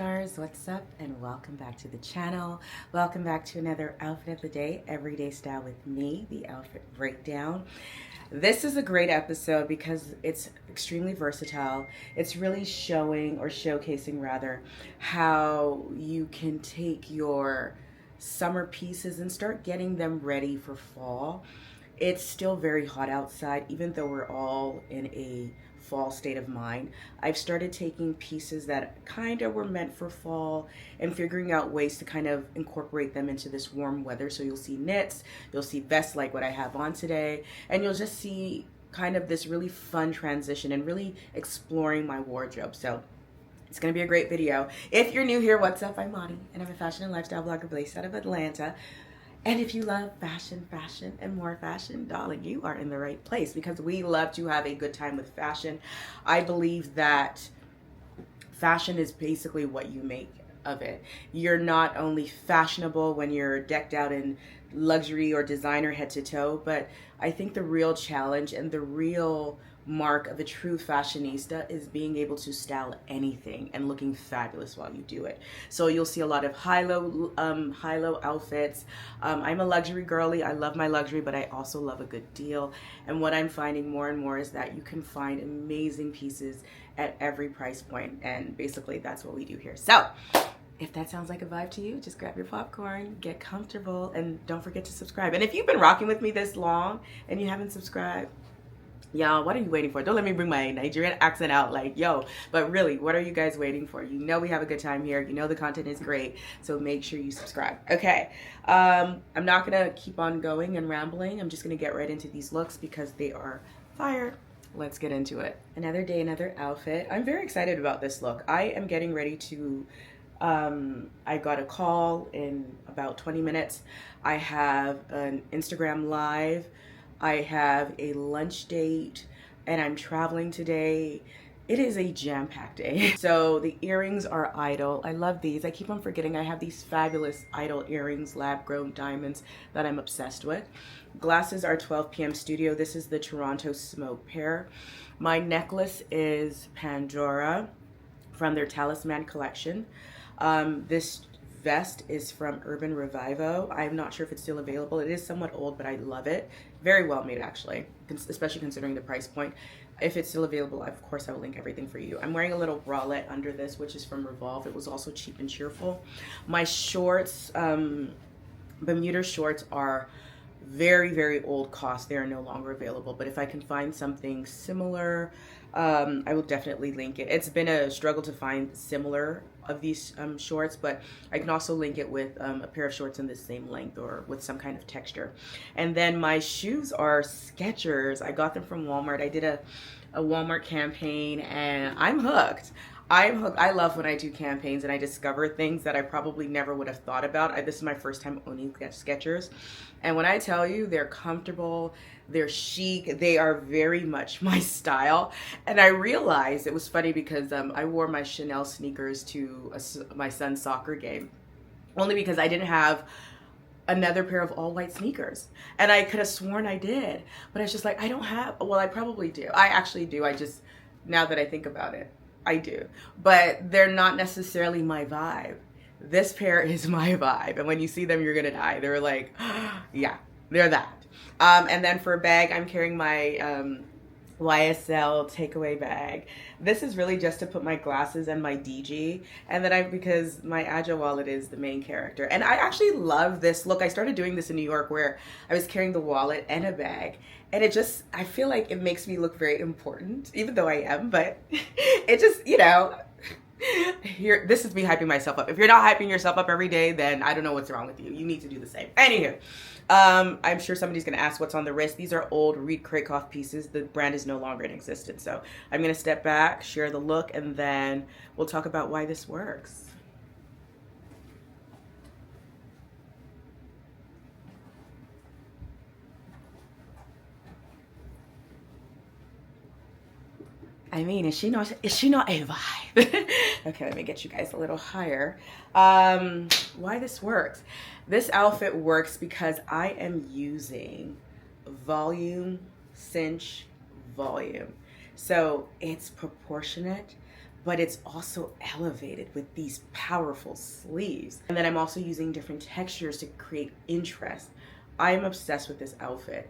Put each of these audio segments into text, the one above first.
stars, what's up, and welcome back to the channel. Welcome back to another outfit of the day, everyday style with me, the outfit breakdown. This is a great episode because it's extremely versatile. It's really showing, or showcasing rather, how you can take your summer pieces and start getting them ready for fall. It's still very hot outside, even though we're all in a fall state of mind. I've started taking pieces that kind of were meant for fall and figuring out ways to kind of incorporate them into this warm weather. So you'll see knits, you'll see vests like what I have on today, and you'll just see kind of this really fun transition and really exploring my wardrobe. So it's going to be a great video. If you're new here, what's up? I'm Monty, and I'm a fashion and lifestyle blogger based out of Atlanta. And if you love fashion, and more fashion, darling, you are in the right place because we love to have a good time with fashion. I believe that fashion is basically what you make of it. You're not only fashionable when you're decked out in luxury or designer head to toe, but I think the real challenge and the real mark of a true fashionista is being able to style anything and looking fabulous while you do it. So you'll see a lot of high-low outfits. I'm a luxury girly. I love my luxury, but I also love a good deal. And what I'm finding more and more is that you can find amazing pieces at every price point, and basically that's what we do here. So if that sounds like a vibe to you, just grab your popcorn, get comfortable, and don't forget to subscribe. And if you've been rocking with me this long and you haven't subscribed, y'all, what are you waiting for? Don't let me bring my Nigerian accent out like, yo, but really, what are you guys waiting for? You know we have a good time here. You know the content is great, so make sure you subscribe. Okay, I'm not gonna keep on going and rambling. I'm just gonna get right into these looks because they are fire. Let's get into it. Another day, another outfit. I'm very excited about this look. I am getting ready to, I got a call in about 20 minutes. I have an Instagram live. I have a lunch date and I'm traveling today. It is a jam-packed day. So the earrings are Idol. I love these. I keep on forgetting I have these fabulous Idol earrings, lab-grown diamonds that I'm obsessed with. Glasses are 12 PM Studio. This is the Toronto Smoke pair. My necklace is Pandora from their Talisman collection. This vest is from Urban Revivo. I'm not sure if it's still available. It is somewhat old, but I love it. Very well made, actually, especially considering the price point. If it's still available, of course, I will link everything for you. I'm wearing a little bralette under this, which is from Revolve. It was also cheap and cheerful. My shorts, Bermuda shorts, are very, very old cost. They are no longer available, but if I can find something similar, I will definitely link it. It's been a struggle to find similar of these shorts, but I can also link it with a pair of shorts in the same length or with some kind of texture. And then my shoes are Skechers. I got them from Walmart. I did a Walmart campaign and I'm hooked. I'm hooked. I love when I do campaigns and I discover things that I probably never would have thought about. This is my first time owning Skechers. And when I tell you they're comfortable, they're chic, they are very much my style. And I realized it was funny because I wore my Chanel sneakers to my son's soccer game, only because I didn't have another pair of all white sneakers. And I could have sworn I did, but I was just like, I don't have, well, I probably do. I actually do. I just, now that I think about it, I do. But they're not necessarily my vibe. This pair is my vibe. And when you see them, you're gonna die. They're like, yeah, they're that. And then for a bag, I'm carrying my YSL takeaway bag. This is really just to put my glasses and my DG, and then because my Agile wallet is the main character. And I actually love this look. I started doing this in New York where I was carrying the wallet and a bag, and it just, I feel like it makes me look very important, even though I am, but it just, you know, here, this is me hyping myself up. If you're not hyping yourself up every day, then I don't know what's wrong with you. You need to do the same. Anywho, I'm sure somebody's going to ask what's on the wrist. These are old Reed Krakoff pieces. The brand is no longer in existence. So I'm going to step back, share the look, and then we'll talk about why this works. I mean, is she not a vibe? Okay, let me get you guys a little higher. Why this works? This outfit works because I am using volume, cinch, volume. So it's proportionate, but it's also elevated with these powerful sleeves. And then I'm also using different textures to create interest. I am obsessed with this outfit,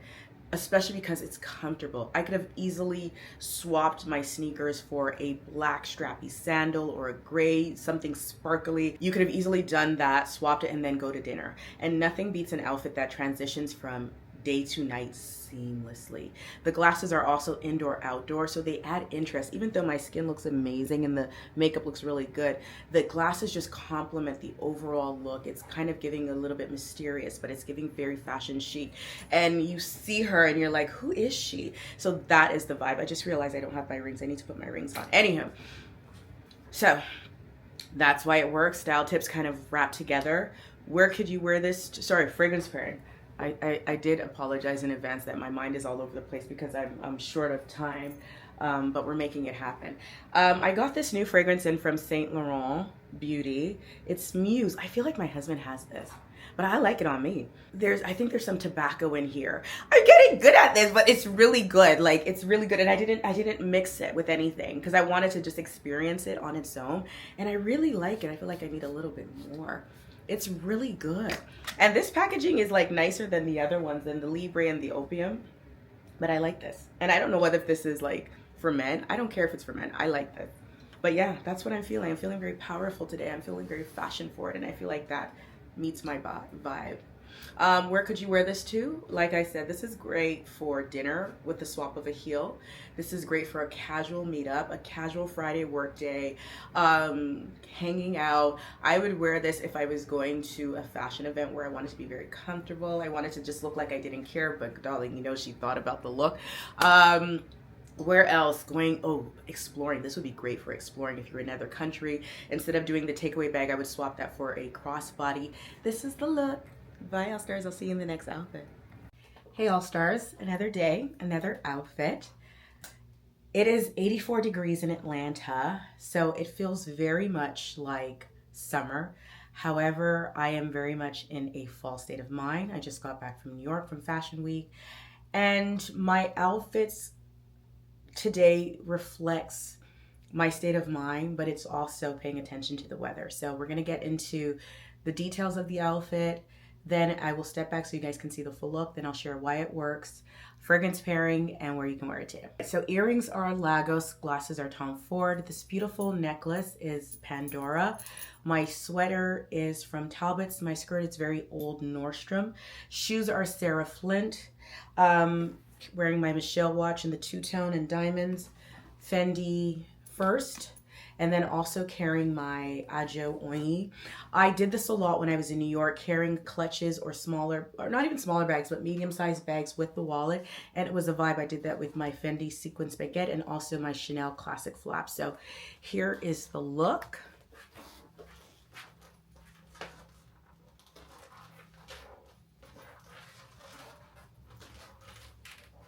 especially because it's comfortable. I could have easily swapped my sneakers for a black strappy sandal or a gray, something sparkly. You could have easily done that, swapped it, and then go to dinner. And nothing beats an outfit that transitions from day to night seamlessly. The glasses are also indoor outdoor, so they add interest. Even though my skin looks amazing and the makeup looks really good, the glasses just complement the overall look. It's kind of giving a little bit mysterious, but it's giving very fashion chic. And you see her and you're like, who is she? So that is the vibe. I just realized I don't have my rings. I need to put my rings on. Anywho, so that's why it works. Style tips kind of wrapped together. Where could you wear this? Sorry, fragrance pairing. I did apologize in advance that my mind is all over the place because I'm short of time, but we're making it happen. I got this new fragrance in from Saint Laurent Beauty. It's Muse. I feel like my husband has this, but I like it on me. I think there's some tobacco in here. I'm getting good at this, but it's really good. Like, it's really good. And I didn't mix it with anything because I wanted to just experience it on its own. And I really like it. I feel like I need a little bit more. It's really good. And this packaging is like nicer than the other ones, than the Libre and the Opium. But I like this. And I don't know whether this is like for men. I don't care if it's for men. I like this. But yeah, that's what I'm feeling. I'm feeling very powerful today. I'm feeling very fashion forward. And I feel like that meets my vibe. Where could you wear this to? Like I said, this is great for dinner with the swap of a heel. This is great for a casual meetup, a casual Friday work day, hanging out. I would wear this if I was going to a fashion event where I wanted to be very comfortable. I wanted to just look like I didn't care, but darling, you know, she thought about the look. Where else? Exploring. This would be great for exploring if you're in another country. Instead of doing the takeaway bag, I would swap that for a crossbody. This is the look. Bye, All Stars. I'll see you in the next outfit. Hey, All Stars. Another day, another outfit. It is 84 degrees in Atlanta, so it feels very much like summer. However, I am very much in a fall state of mind. I just got back from New York from Fashion Week, and my outfits today reflects my state of mind, but it's also paying attention to the weather. So we're going to get into the details of the outfit. Then I will step back so you guys can see the full look. Then I'll share why it works, fragrance pairing, and where you can wear it to. So earrings are Lagos, glasses are Tom Ford. This beautiful necklace is Pandora. My sweater is from Talbot's. My skirt is very old Nordstrom. Shoes are Sarah Flint. Wearing my Michelle watch in the two-tone and diamonds. Fendi First. And then also carrying my Ajo Oingi. I did this a lot when I was in New York, carrying clutches or smaller, or not even smaller bags, but medium-sized bags with the wallet. And it was a vibe. I did that with my Fendi Sequence Baguette and also my Chanel Classic Flap. So here is the look.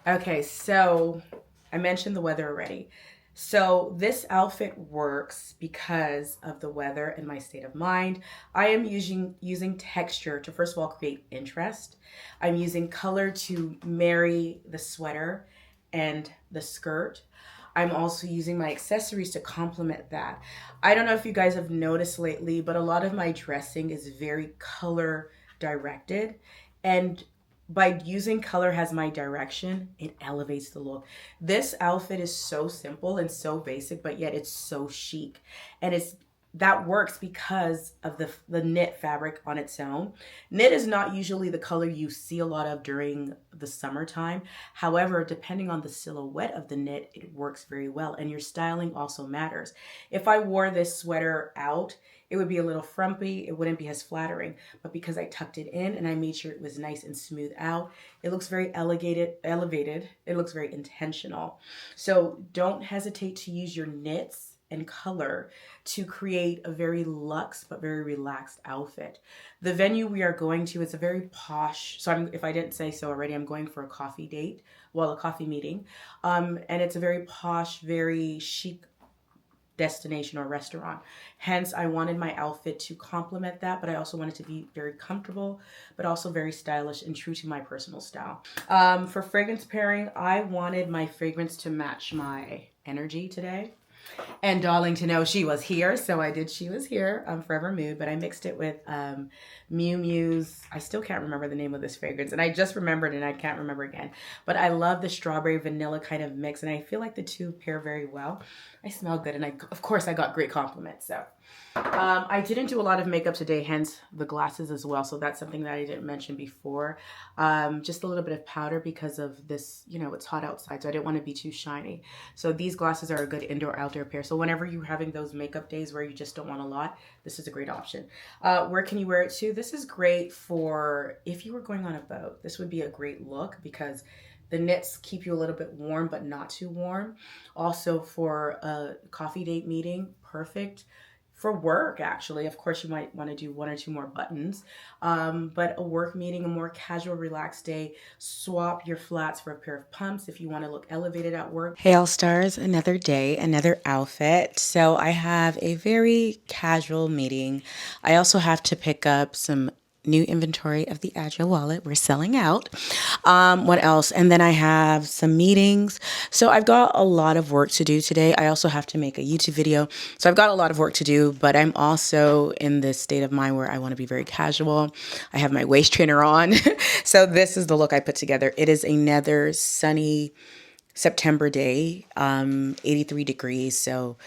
Okay, so I mentioned the weather already. So this outfit works because of the weather and my state of mind. I am using texture to, first of all, create interest. I'm using color to marry the sweater and the skirt. I'm also using my accessories to complement that. I don't know if you guys have noticed lately, but a lot of my dressing is very color directed. And by using color as my direction, it elevates the look. This outfit is so simple and so basic, but yet it's so chic. And that works because of the knit fabric on its own. Knit is not usually the color you see a lot of during the summertime. However, depending on the silhouette of the knit, it works very well. And your styling also matters. If I wore this sweater out, it would be a little frumpy. It wouldn't be as flattering. But because I tucked it in and I made sure it was nice and smooth out, it looks very elevated. It looks very intentional. So don't hesitate to use your knits and color to create a very luxe but very relaxed outfit. The venue we are going to is a very posh, so if I didn't say so already, I'm going for a coffee meeting. And it's a very posh, very chic destination or restaurant. Hence, I wanted my outfit to complement that, but I also wanted to be very comfortable, but also very stylish and true to my personal style. For fragrance pairing, I wanted my fragrance to match my energy today. and Darling to know she was here. So I did She Was Here, Forever Mood, but I mixed it with Miu Miu's, I still can't remember the name of this fragrance, and I just remembered and I can't remember again. But I love the strawberry vanilla kind of mix, and I feel like the two pair very well. I smell good, and of course I got great compliments. So I didn't do a lot of makeup today, hence the glasses as well. So that's something that I didn't mention before. Just a little bit of powder because of this, you know, it's hot outside, so I didn't want to be too shiny. So these glasses are a good indoor-outdoor pair. So whenever you're having those makeup days where you just don't want a lot, this is a great option. Where can you wear it to? This is great for if you were going on a boat. This would be a great look because the knits keep you a little bit warm, but not too warm. Also for a coffee date meeting, perfect. For work, actually, of course, you might want to do one or two more buttons, but a work meeting, a more casual, relaxed day, swap your flats for a pair of pumps if you want to look elevated at work. Hey, all stars, another day, another outfit. So I have a very casual meeting. I also have to pick up some new inventory of the Agile wallet. We're selling out. What else? And then I have some meetings. So I've got a lot of work to do today. I also have to make a YouTube video. So I've got a lot of work to do, but I'm also in this state of mind where I want to be very casual. I have my waist trainer on. So this is the look I put together. It is another sunny September day, 83 degrees. So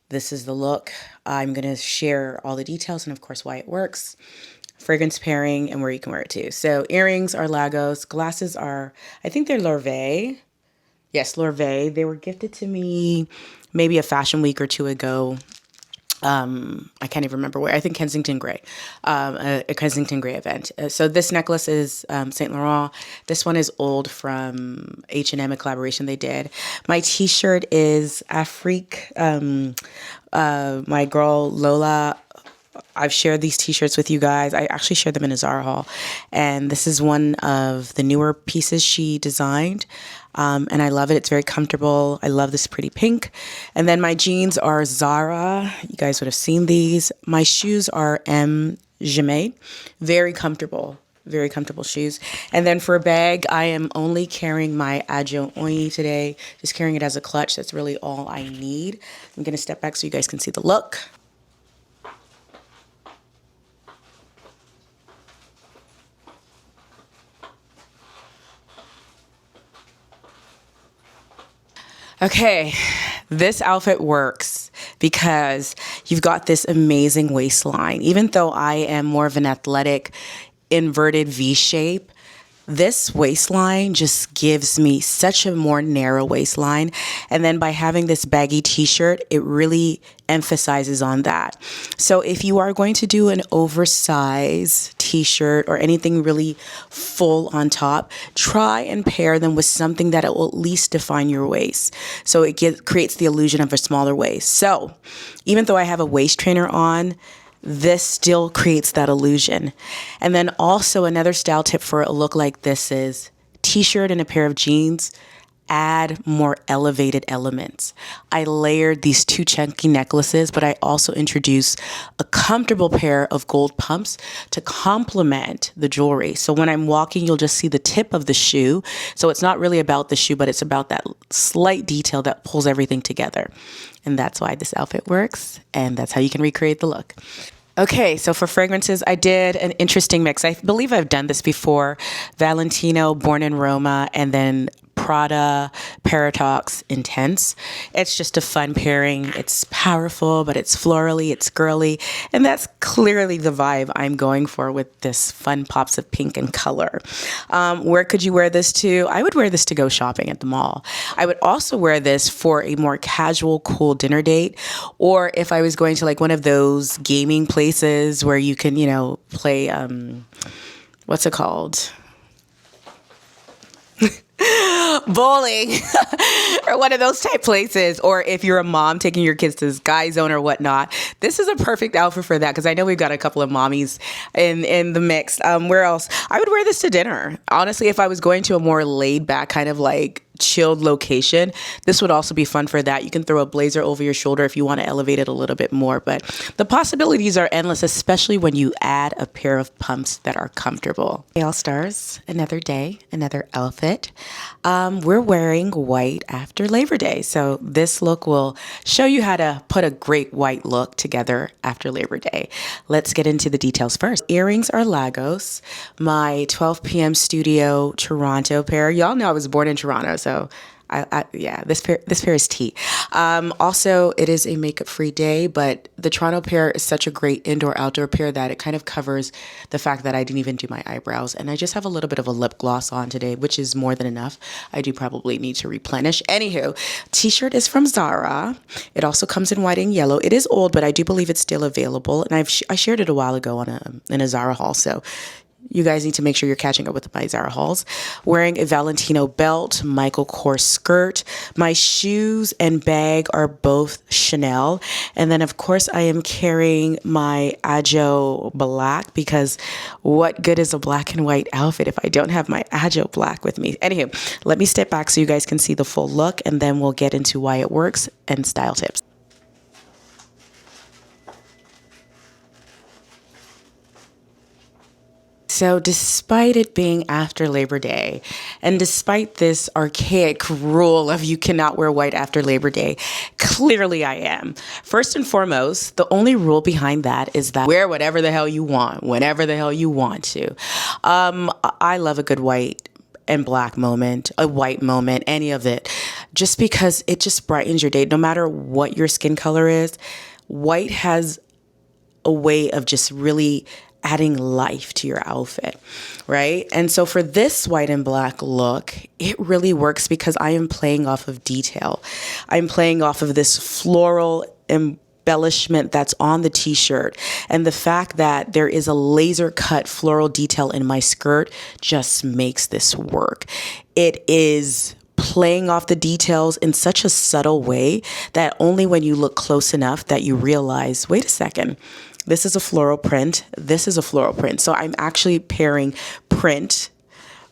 this is the look. I'm going to share all the details and of course why it works, fragrance pairing, and where you can wear it to. So earrings are Lagos. Glasses are, I think they're Lorvet. Yes, Lorvet. They were gifted to me maybe a fashion week or two ago. I can't even remember where. I think Kensington Gray, a Kensington Gray event. So this necklace is Saint Laurent. This one is old from H&M, a collaboration they did. My t-shirt is Afrique. My girl Lola, I've shared these t-shirts with you guys. I actually shared them in a Zara haul. And this is one of the newer pieces she designed. And I love it. It's very comfortable. I love this pretty pink. And then my jeans are Zara. You guys would have seen these. My shoes are M. Jamais. Very comfortable shoes. And then for a bag, I am only carrying my Agile Oigny today. Just carrying it as a clutch. That's really all I need. I'm going to step back so you guys can see the look. Okay, this outfit works because you've got this amazing waistline. Even though I am more of an athletic, inverted V shape, this waistline just gives me such a more narrow waistline. And then by having this baggy t-shirt, it really emphasizes on that. So if you are going to do an oversized t-shirt or anything really full on top, try and pair them with something that will at least define your waist. So it creates the illusion of a smaller waist. So even though I have a waist trainer on, this still creates that illusion. And then also another style tip for a look like this is t-shirt and a pair of jeans, add more elevated elements. I layered these two chunky necklaces, but I also introduced a comfortable pair of gold pumps to complement the jewelry. So when I'm walking, you'll just see the tip of the shoe. So it's not really about the shoe, but it's about that slight detail that pulls everything together. And that's why this outfit works. And that's how you can recreate the look. Okay, so for fragrances, I did an interesting mix. I believe I've done this before. Valentino, Born in Roma, and then Prada Paradox Intense. It's just a fun pairing. It's powerful, but it's florally, it's girly, and that's clearly the vibe I'm going for with this fun pops of pink and color. Where could you wear this to? I would wear this to go shopping at the mall. I would also wear this for a more casual, cool dinner date, or if I was going to like one of those gaming places where you can, play, what's it called? Bowling or one of those type places, or if you're a mom taking your kids to Sky Zone or whatnot, this is a perfect outfit for that because I know we've got a couple of mommies in the mix. Where else? I would wear this to dinner. Honestly, if I was going to a more laid back kind of like chilled location, this would also be fun for that. You can throw a blazer over your shoulder if you want to elevate it a little bit more, but the possibilities are endless, especially when you add a pair of pumps that are comfortable. Hey, all stars, another day, another outfit. We're wearing white after Labor Day, so this look will show you how to put a great white look together after Labor Day. Let's get into the details first. Earrings are Lagos, my 12 p.m. Studio Toronto pair. Y'all know I was born in Toronto, so yeah, this pair is tea. Also, it is a makeup-free day, but the Toronto pair is such a great indoor-outdoor pair that it kind of covers the fact that I didn't even do my eyebrows, and I just have a little bit of a lip gloss on today, which is more than enough. I do probably need to replenish. Anywho, t-shirt is from Zara. It also comes in white and yellow. It is old, but I do believe it's still available, and I shared it a while ago in a Zara haul, so you guys need to make sure you're catching up with my Zara hauls. Wearing a Valentino belt, Michael Kors skirt. My shoes and bag are both Chanel. And then, of course, I am carrying my Ajo black because what good is a black and white outfit if I don't have my Ajo black with me? Anywho, let me step back so you guys can see the full look, and then we'll get into why it works and style tips. So despite it being after Labor Day, and despite this archaic rule of you cannot wear white after Labor Day, clearly I am. First and foremost, the only rule behind that is that wear whatever the hell you want, whenever the hell you want to. I love a good white and black moment, a white moment, any of it, just because it just brightens your day. No matter what your skin color is, white has a way of just really adding life to your outfit, right? And so for this white and black look, it really works because I am playing off of detail. I'm playing off of this floral embellishment that's on the t-shirt, and the fact that there is a laser cut floral detail in my skirt just makes this work. It is playing off the details in such a subtle way that only when you look close enough that you realize, wait a second, this is a floral print. This is a floral print. So I'm actually pairing print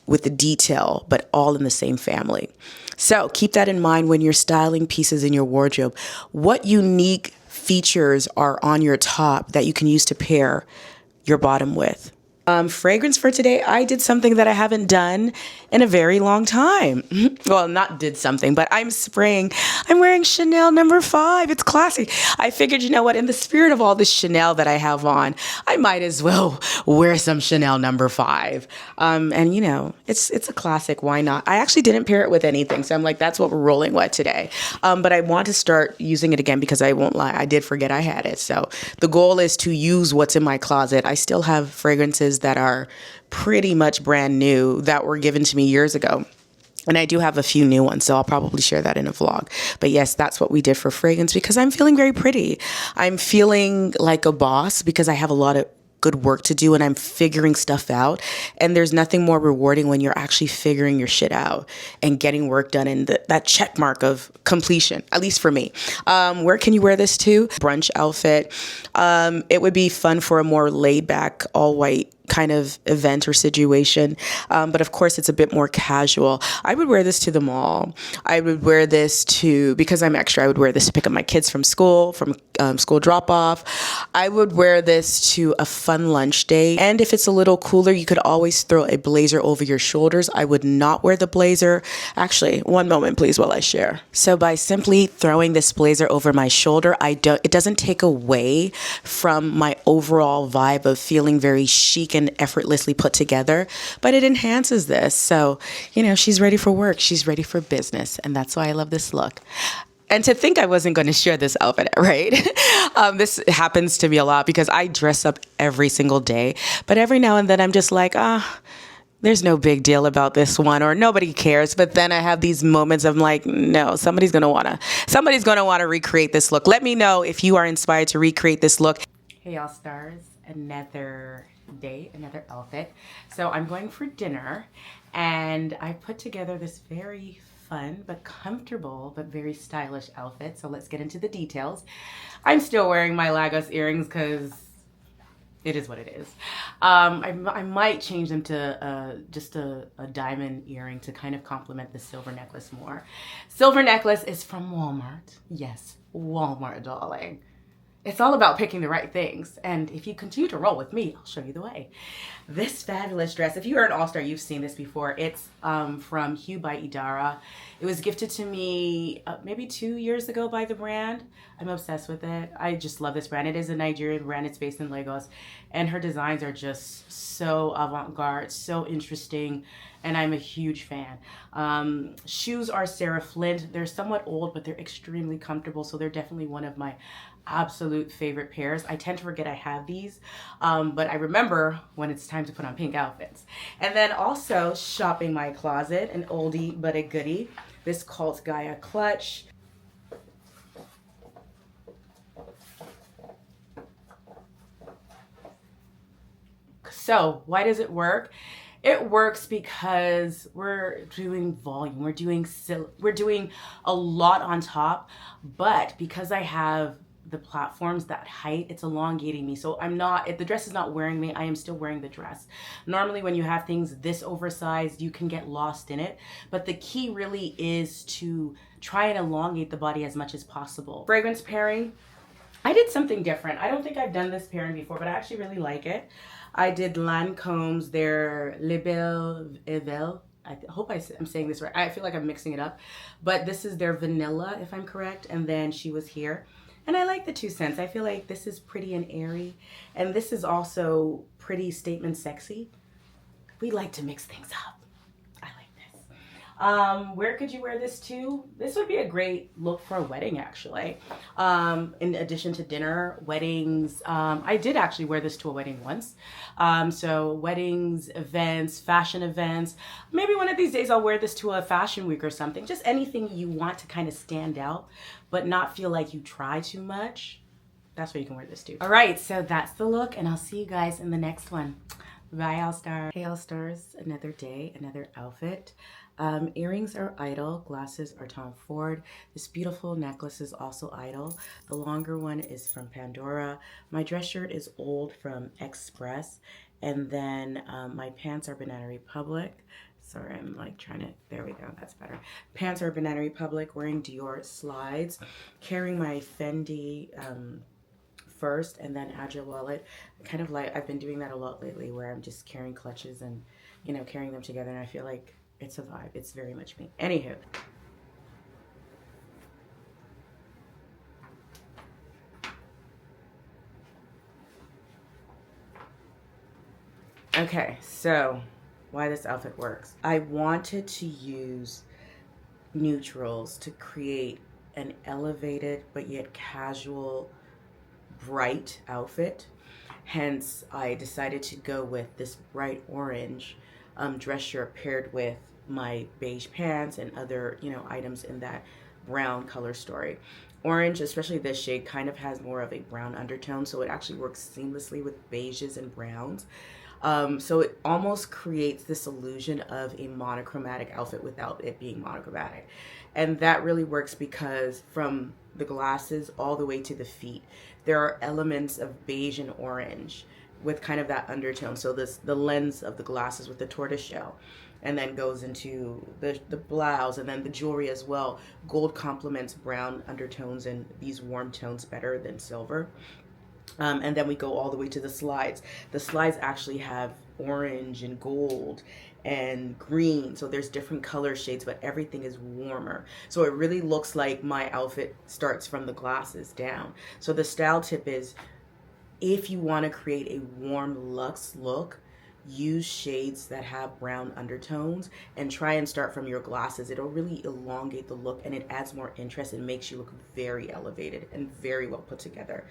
with the detail, but all in the same family. So keep that in mind when you're styling pieces in your wardrobe. What unique features are on your top that you can use to pair your bottom with? Fragrance for today, I did something that I haven't done in a very long time. Well, not did something, but I'm wearing Chanel number 5. It's classy. I figured, you know what, in the spirit of all this Chanel that I have on, I might as well wear some Chanel number 5. And you know, it's a classic. Why not? I actually didn't pair it with anything. So I'm like, that's what we're rolling with today. But I want to start using it again because I won't lie, I did forget I had it. So the goal is to use what's in my closet. I still have fragrances that are pretty much brand new that were given to me years ago. And I do have a few new ones, so I'll probably share that in a vlog. But yes, that's what we did for fragrance because I'm feeling very pretty. I'm feeling like a boss because I have a lot of good work to do and I'm figuring stuff out. And there's nothing more rewarding when you're actually figuring your shit out and getting work done and that check mark of completion, at least for me. Where can you wear this to? Brunch outfit. It would be fun for a more laid back, all white kind of event or situation. But of course, it's a bit more casual. I would wear this to the mall. I would wear this because I'm extra, I would wear this to pick up my kids from school drop off. I would wear this to a fun lunch day. And if it's a little cooler, you could always throw a blazer over your shoulders. I would not wear the blazer. Actually, one moment, please, while I share. So by simply throwing this blazer over my shoulder, it doesn't take away from my overall vibe of feeling very chic and effortlessly put together, but it enhances this. So, you know, she's ready for work. She's ready for business. And that's why I love this look. And to think I wasn't going to share this outfit, right? This happens to me a lot because I dress up every single day. But every now and then I'm just like, there's no big deal about this one or nobody cares. But then I have these moments of like, no, somebody's going to want to recreate this look. Let me know if you are inspired to recreate this look. Hey, y'all stars, another day, another outfit. So I'm going for dinner and I put together this very fun but comfortable but very stylish outfit. So let's get into the details. I'm still wearing my Lagos earrings because it is what it is. I might change them to just a diamond earring to kind of complement the silver necklace more. Silver necklace is from Walmart. Yes, Walmart, darling. It's all about picking the right things. And if you continue to roll with me, I'll show you the way. This fabulous dress, if you are an all-star, you've seen this before. It's from Hue by Idara. It was gifted to me maybe 2 years ago by the brand. I'm obsessed with it. I just love this brand. It is a Nigerian brand. It's based in Lagos. And her designs are just so avant-garde, so interesting. And I'm a huge fan. Shoes are Sarah Flint. They're somewhat old, but they're extremely comfortable. So they're definitely one of my absolute favorite pairs. I tend to forget I have these, but I remember when it's time to put on pink outfits. And then also shopping my closet, an oldie but a goodie. This Cult Gaia clutch. So why does it work? It works because we're doing volume, we're doing a lot on top, but because I have the platforms, that height, it's elongating me. So I'm not, if the dress is not wearing me, I am still wearing the dress. Normally when you have things this oversized, you can get lost in it. But the key really is to try and elongate the body as much as possible. Fragrance pairing, I did something different. I don't think I've done this pairing before, but I actually really like it. I did Lancome's, their Le Bel Evel. I hope I'm saying this right. I feel like I'm mixing it up. But this is their vanilla, if I'm correct. And then She Was Here. And I like the 2 cents. I feel like this is pretty and airy. And this is also pretty statement sexy. We like to mix things up. I like this. Where could you wear this to? This would be a great look for a wedding, actually. In addition to dinner, weddings. I did actually wear this to a wedding once. So weddings, events, fashion events. Maybe one of these days I'll wear this to a fashion week or something. Just anything you want to kind of stand out, but not feel like you try too much. That's where you can wear this to. All right, so that's the look, and I'll see you guys in the next one. Bye, All-Star. Hey, All-Stars, another day, another outfit. Earrings are Idol, glasses are Tom Ford. This beautiful necklace is also Idol. The longer one is from Pandora. My dress shirt is Old from Express. And then my pants are Banana Republic. Sorry, I'm like trying to, there we go, that's better. Pants are Banana Republic, wearing Dior slides, carrying my Fendi first and then Agile wallet. Kind of like, I've been doing that a lot lately where I'm just carrying clutches and, you know, carrying them together, and I feel like it's a vibe. It's very much me. Anywho. Okay, so why this outfit works. I wanted to use neutrals to create an elevated but yet casual, bright outfit. Hence, I decided to go with this bright orange dress shirt paired with my beige pants and other, you know, items in that brown color story. Orange, especially this shade, kind of has more of a brown undertone, so it actually works seamlessly with beiges and browns. So it almost creates this illusion of a monochromatic outfit without it being monochromatic. And that really works because from the glasses all the way to the feet, there are elements of beige and orange with kind of that undertone. So the lens of the glasses with the tortoiseshell, and then goes into the blouse, and then the jewelry as well. Gold complements brown undertones and these warm tones better than silver. And then we go all the way to the slides. The slides actually have orange and gold and green, so there's different color shades, but everything is warmer. So it really looks like my outfit starts from the glasses down. So the style tip is, if you want to create a warm luxe look, use shades that have brown undertones and try and start from your glasses. It'll really elongate the look and it adds more interest and makes you look very elevated and very well put together.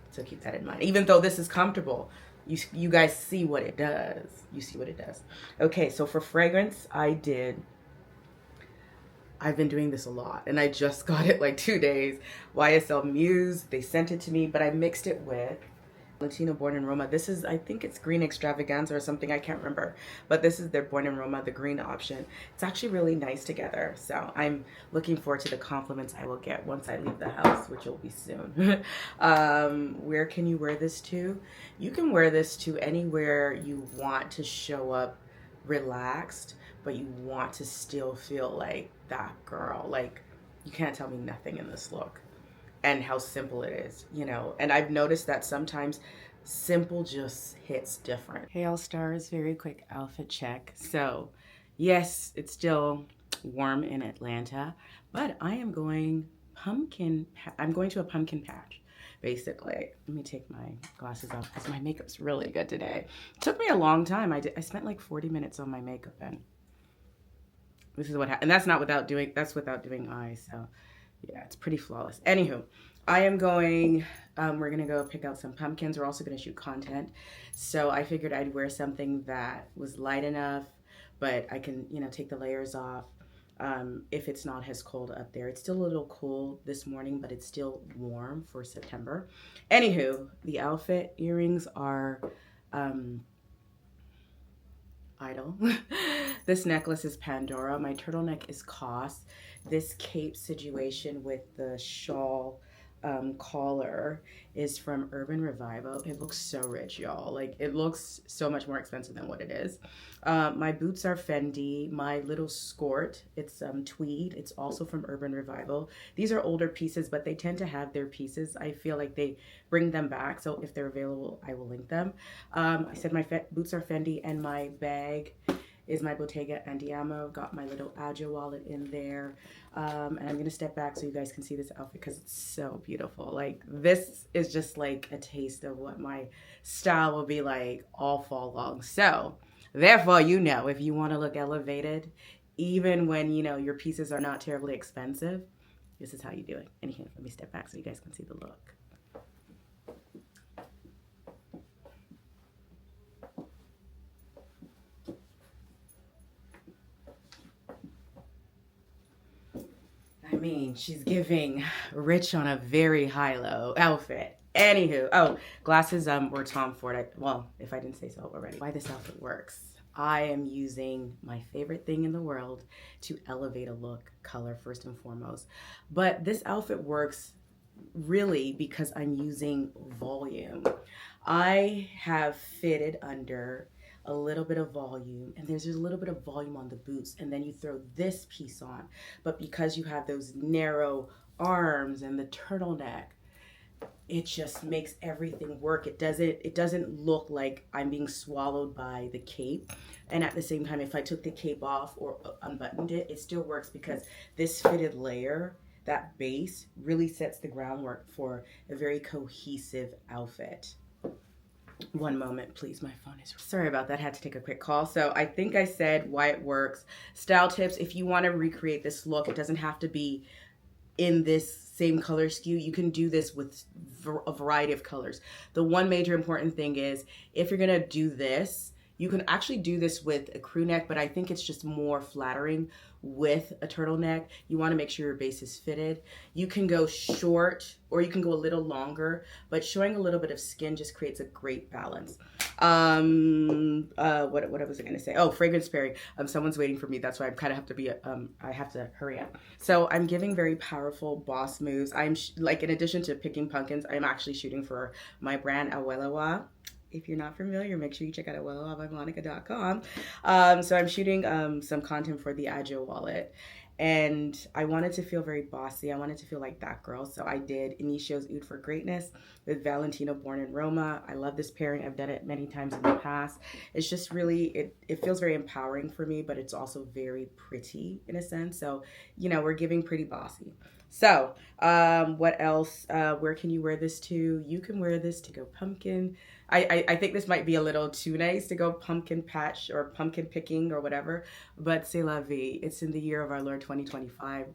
So keep that in mind. Even though this is comfortable, you guys see what it does. You see what it does. Okay, so for fragrance, I've been doing this a lot, and I just got it like 2 days. YSL Muse, they sent it to me, but I mixed it with Latino Born in Roma. This is, I think it's green extravaganza or something, I can't remember, but this is their Born in Roma, the green option. It's actually really nice together, so I'm looking forward to the compliments I will get once I leave the house, which will be soon. Where can you wear this to? You can wear this to anywhere you want to show up relaxed, but you want to still feel like that girl. Like, you can't tell me nothing in this look. And how simple it is, you know. And I've noticed that sometimes simple just hits different. Hey, all stars, very quick outfit check. So, yes, it's still warm in Atlanta, but I am going I'm going to a pumpkin patch, basically. Let me take my glasses off because my makeup's really good today. It took me a long time. I spent like 40 minutes on my makeup, and this is what happened. And that's without doing eyes, so yeah, it's pretty flawless. Anywho, I am going, we're going to go pick out some pumpkins. We're also going to shoot content. So I figured I'd wear something that was light enough, but I can, you know, take the layers off if it's not as cold up there. It's still a little cool this morning, but it's still warm for September. Anywho, the outfit, earrings are idle. This necklace is Pandora. My turtleneck is COS. This cape situation with the shawl collar is from Urban Revival. It looks so rich, y'all. Like, it looks so much more expensive than what it is. My boots are Fendi. My little skirt, it's tweed. It's also from Urban Revival. These are older pieces, but they tend to have their pieces. I feel like they bring them back, so if they're available, I will link them. I said my boots are Fendi, and my bag is my Bottega Andiamo. Got my little Agio wallet in there. And I'm gonna step back so you guys can see this outfit because it's so beautiful. Like, this is just like a taste of what my style will be like all fall long. So therefore, you know, if you want to look elevated, even when, you know, your pieces are not terribly expensive, this is how you do it. Anyhow, let me step back so you guys can see the look. I mean, she's giving rich on a very high-low outfit. Anywho, oh, glasses were Tom Ford. Well, if I didn't say so already. Why this outfit works. I am using my favorite thing in the world to elevate a look, color first and foremost. But this outfit works really because I'm using volume. I have fitted under a little bit of volume, and there's a little bit of volume on the boots, and then you throw this piece on. But because you have those narrow arms and the turtleneck, it just makes everything work. It doesn't look like I'm being swallowed by the cape. And at the same time, if I took the cape off or unbuttoned it, it still works because this fitted layer, that base, really sets the groundwork for a very cohesive outfit. One moment, please. My phone is... Sorry about that. I had to take a quick call. So I think I said why it works. Style tips. If you want to recreate this look, it doesn't have to be in this same color scheme. You can do this with a variety of colors. The one major important thing is if you're going to do this, you can actually do this with a crew neck, but I think it's just more flattering with a turtleneck. You want to make sure your base is fitted. You can go short or you can go a little longer, but showing a little bit of skin just creates a great balance. What was I going to say? Oh, fragrance pairing. Someone's waiting for me. That's why I kind of have to be, I have to hurry up. So I'm giving very powerful boss moves. I'm like, in addition to picking pumpkins, I'm actually shooting for my brand, Awelewa. If you're not familiar, make sure you check out awelewa.monica.com. So I'm shooting some content for the Agio wallet. And I wanted to feel very bossy. I wanted to feel like that girl. So I did Inicio's Oud for Greatness with Valentino Born in Roma. I love this pairing. I've done it many times in the past. It's just really, it feels very empowering for me, but it's also very pretty in a sense. So, you know, we're giving pretty bossy. So what else? Where can you wear this to? You can wear this to go pumpkin. I think this might be a little too nice to go pumpkin patch or pumpkin picking or whatever, but c'est la vie. It's in the year of our Lord 2025.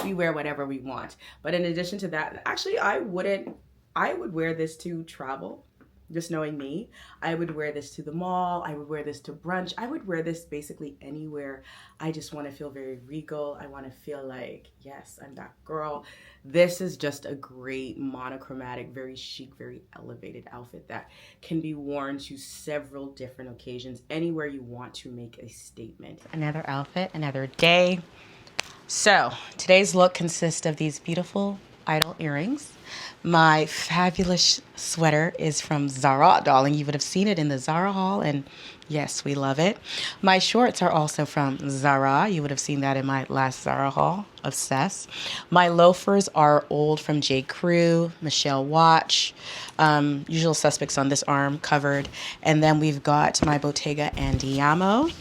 We wear whatever we want. But in addition to that, actually I would wear this to travel. just knowing me, I would wear this to the mall, I would wear this to brunch, I would wear this basically anywhere. I just want to feel very regal. I want to feel like, yes, I'm that girl. This is just a great monochromatic, very chic, very elevated outfit that can be worn to several different occasions, anywhere you want to make a statement. Another outfit, another day. So today's look consists of these beautiful idol earrings. My fabulous sweater is from Zara, darling. You would have seen it in the Zara haul, and yes, we love it. My shorts are also from Zara. You would have seen that in my last Zara haul. Obsessed. My loafers are old from J. Crew, Michelle Watch. Usual suspects on this arm covered. And then we've got my Bottega Andiamo.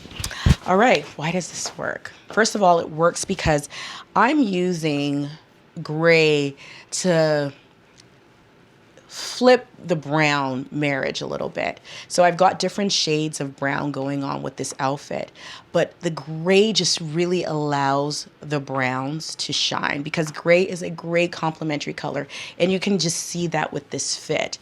All right, why does this work? First of all, it works because I'm using gray to flip the brown marriage a little bit. So I've got different shades of brown going on with this outfit, but the gray just really allows the browns to shine because gray is a great complementary color, and you can just see that with this fit.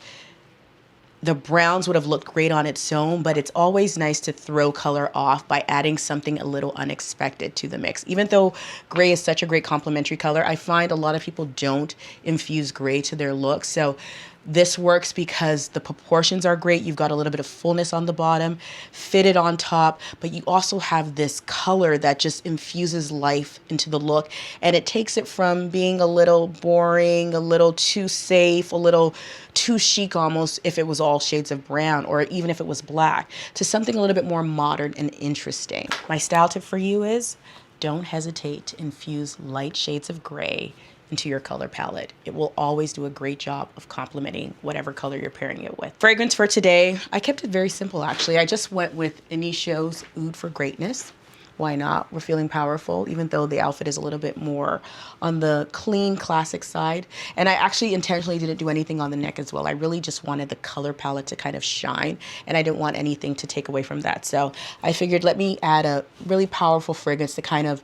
The browns would have looked great on its own, but it's always nice to throw color off by adding something a little unexpected to the mix. Even though gray is such a great complementary color, I find a lot of people don't infuse gray to their look. So this works because the proportions are great. You've got a little bit of fullness on the bottom, fitted on top, but you also have this color that just infuses life into the look. And it takes it from being a little boring, a little too safe, a little too chic almost if it was all shades of brown or even if it was black, to something a little bit more modern and interesting. My style tip for you is don't hesitate to infuse light shades of gray into your color palette. It will always do a great job of complementing whatever color you're pairing it with. Fragrance for today, I kept it very simple actually. I just went with Initio's Oud for Greatness. Why not? We're feeling powerful, even though the outfit is a little bit more on the clean, classic side. And I actually intentionally didn't do anything on the neck as well. I really just wanted the color palette to kind of shine, and I didn't want anything to take away from that. So I figured let me add a really powerful fragrance to kind of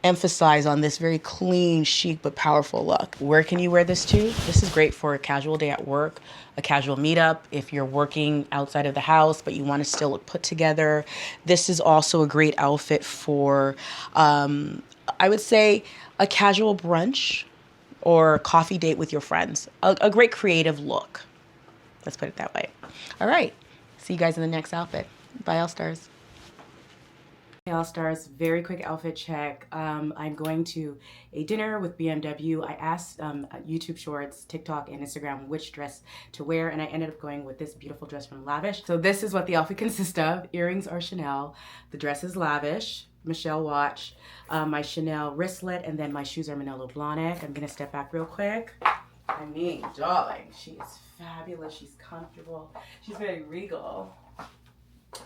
emphasize on this very clean, chic, but powerful look. Where can you wear this to? This is great for a casual day at work, a casual meetup, if you're working outside of the house, but you want to still look put together. This is also a great outfit for, I would say, a casual brunch or coffee date with your friends. A great creative look. Let's put it that way. All right. See you guys in the next outfit. Bye, All Stars. All Stars, very quick outfit check. I'm going to a dinner with BMW. I asked YouTube Shorts, TikTok, and Instagram which dress to wear, and I ended up going with this beautiful dress from Lavish. So this is what the outfit consists of. Earrings are Chanel. The dress is Lavish. Michelle Watch. My Chanel wristlet, and then my shoes are Manolo Blahnik. I'm gonna step back real quick. I mean, darling, she is fabulous. She's comfortable. She's very regal.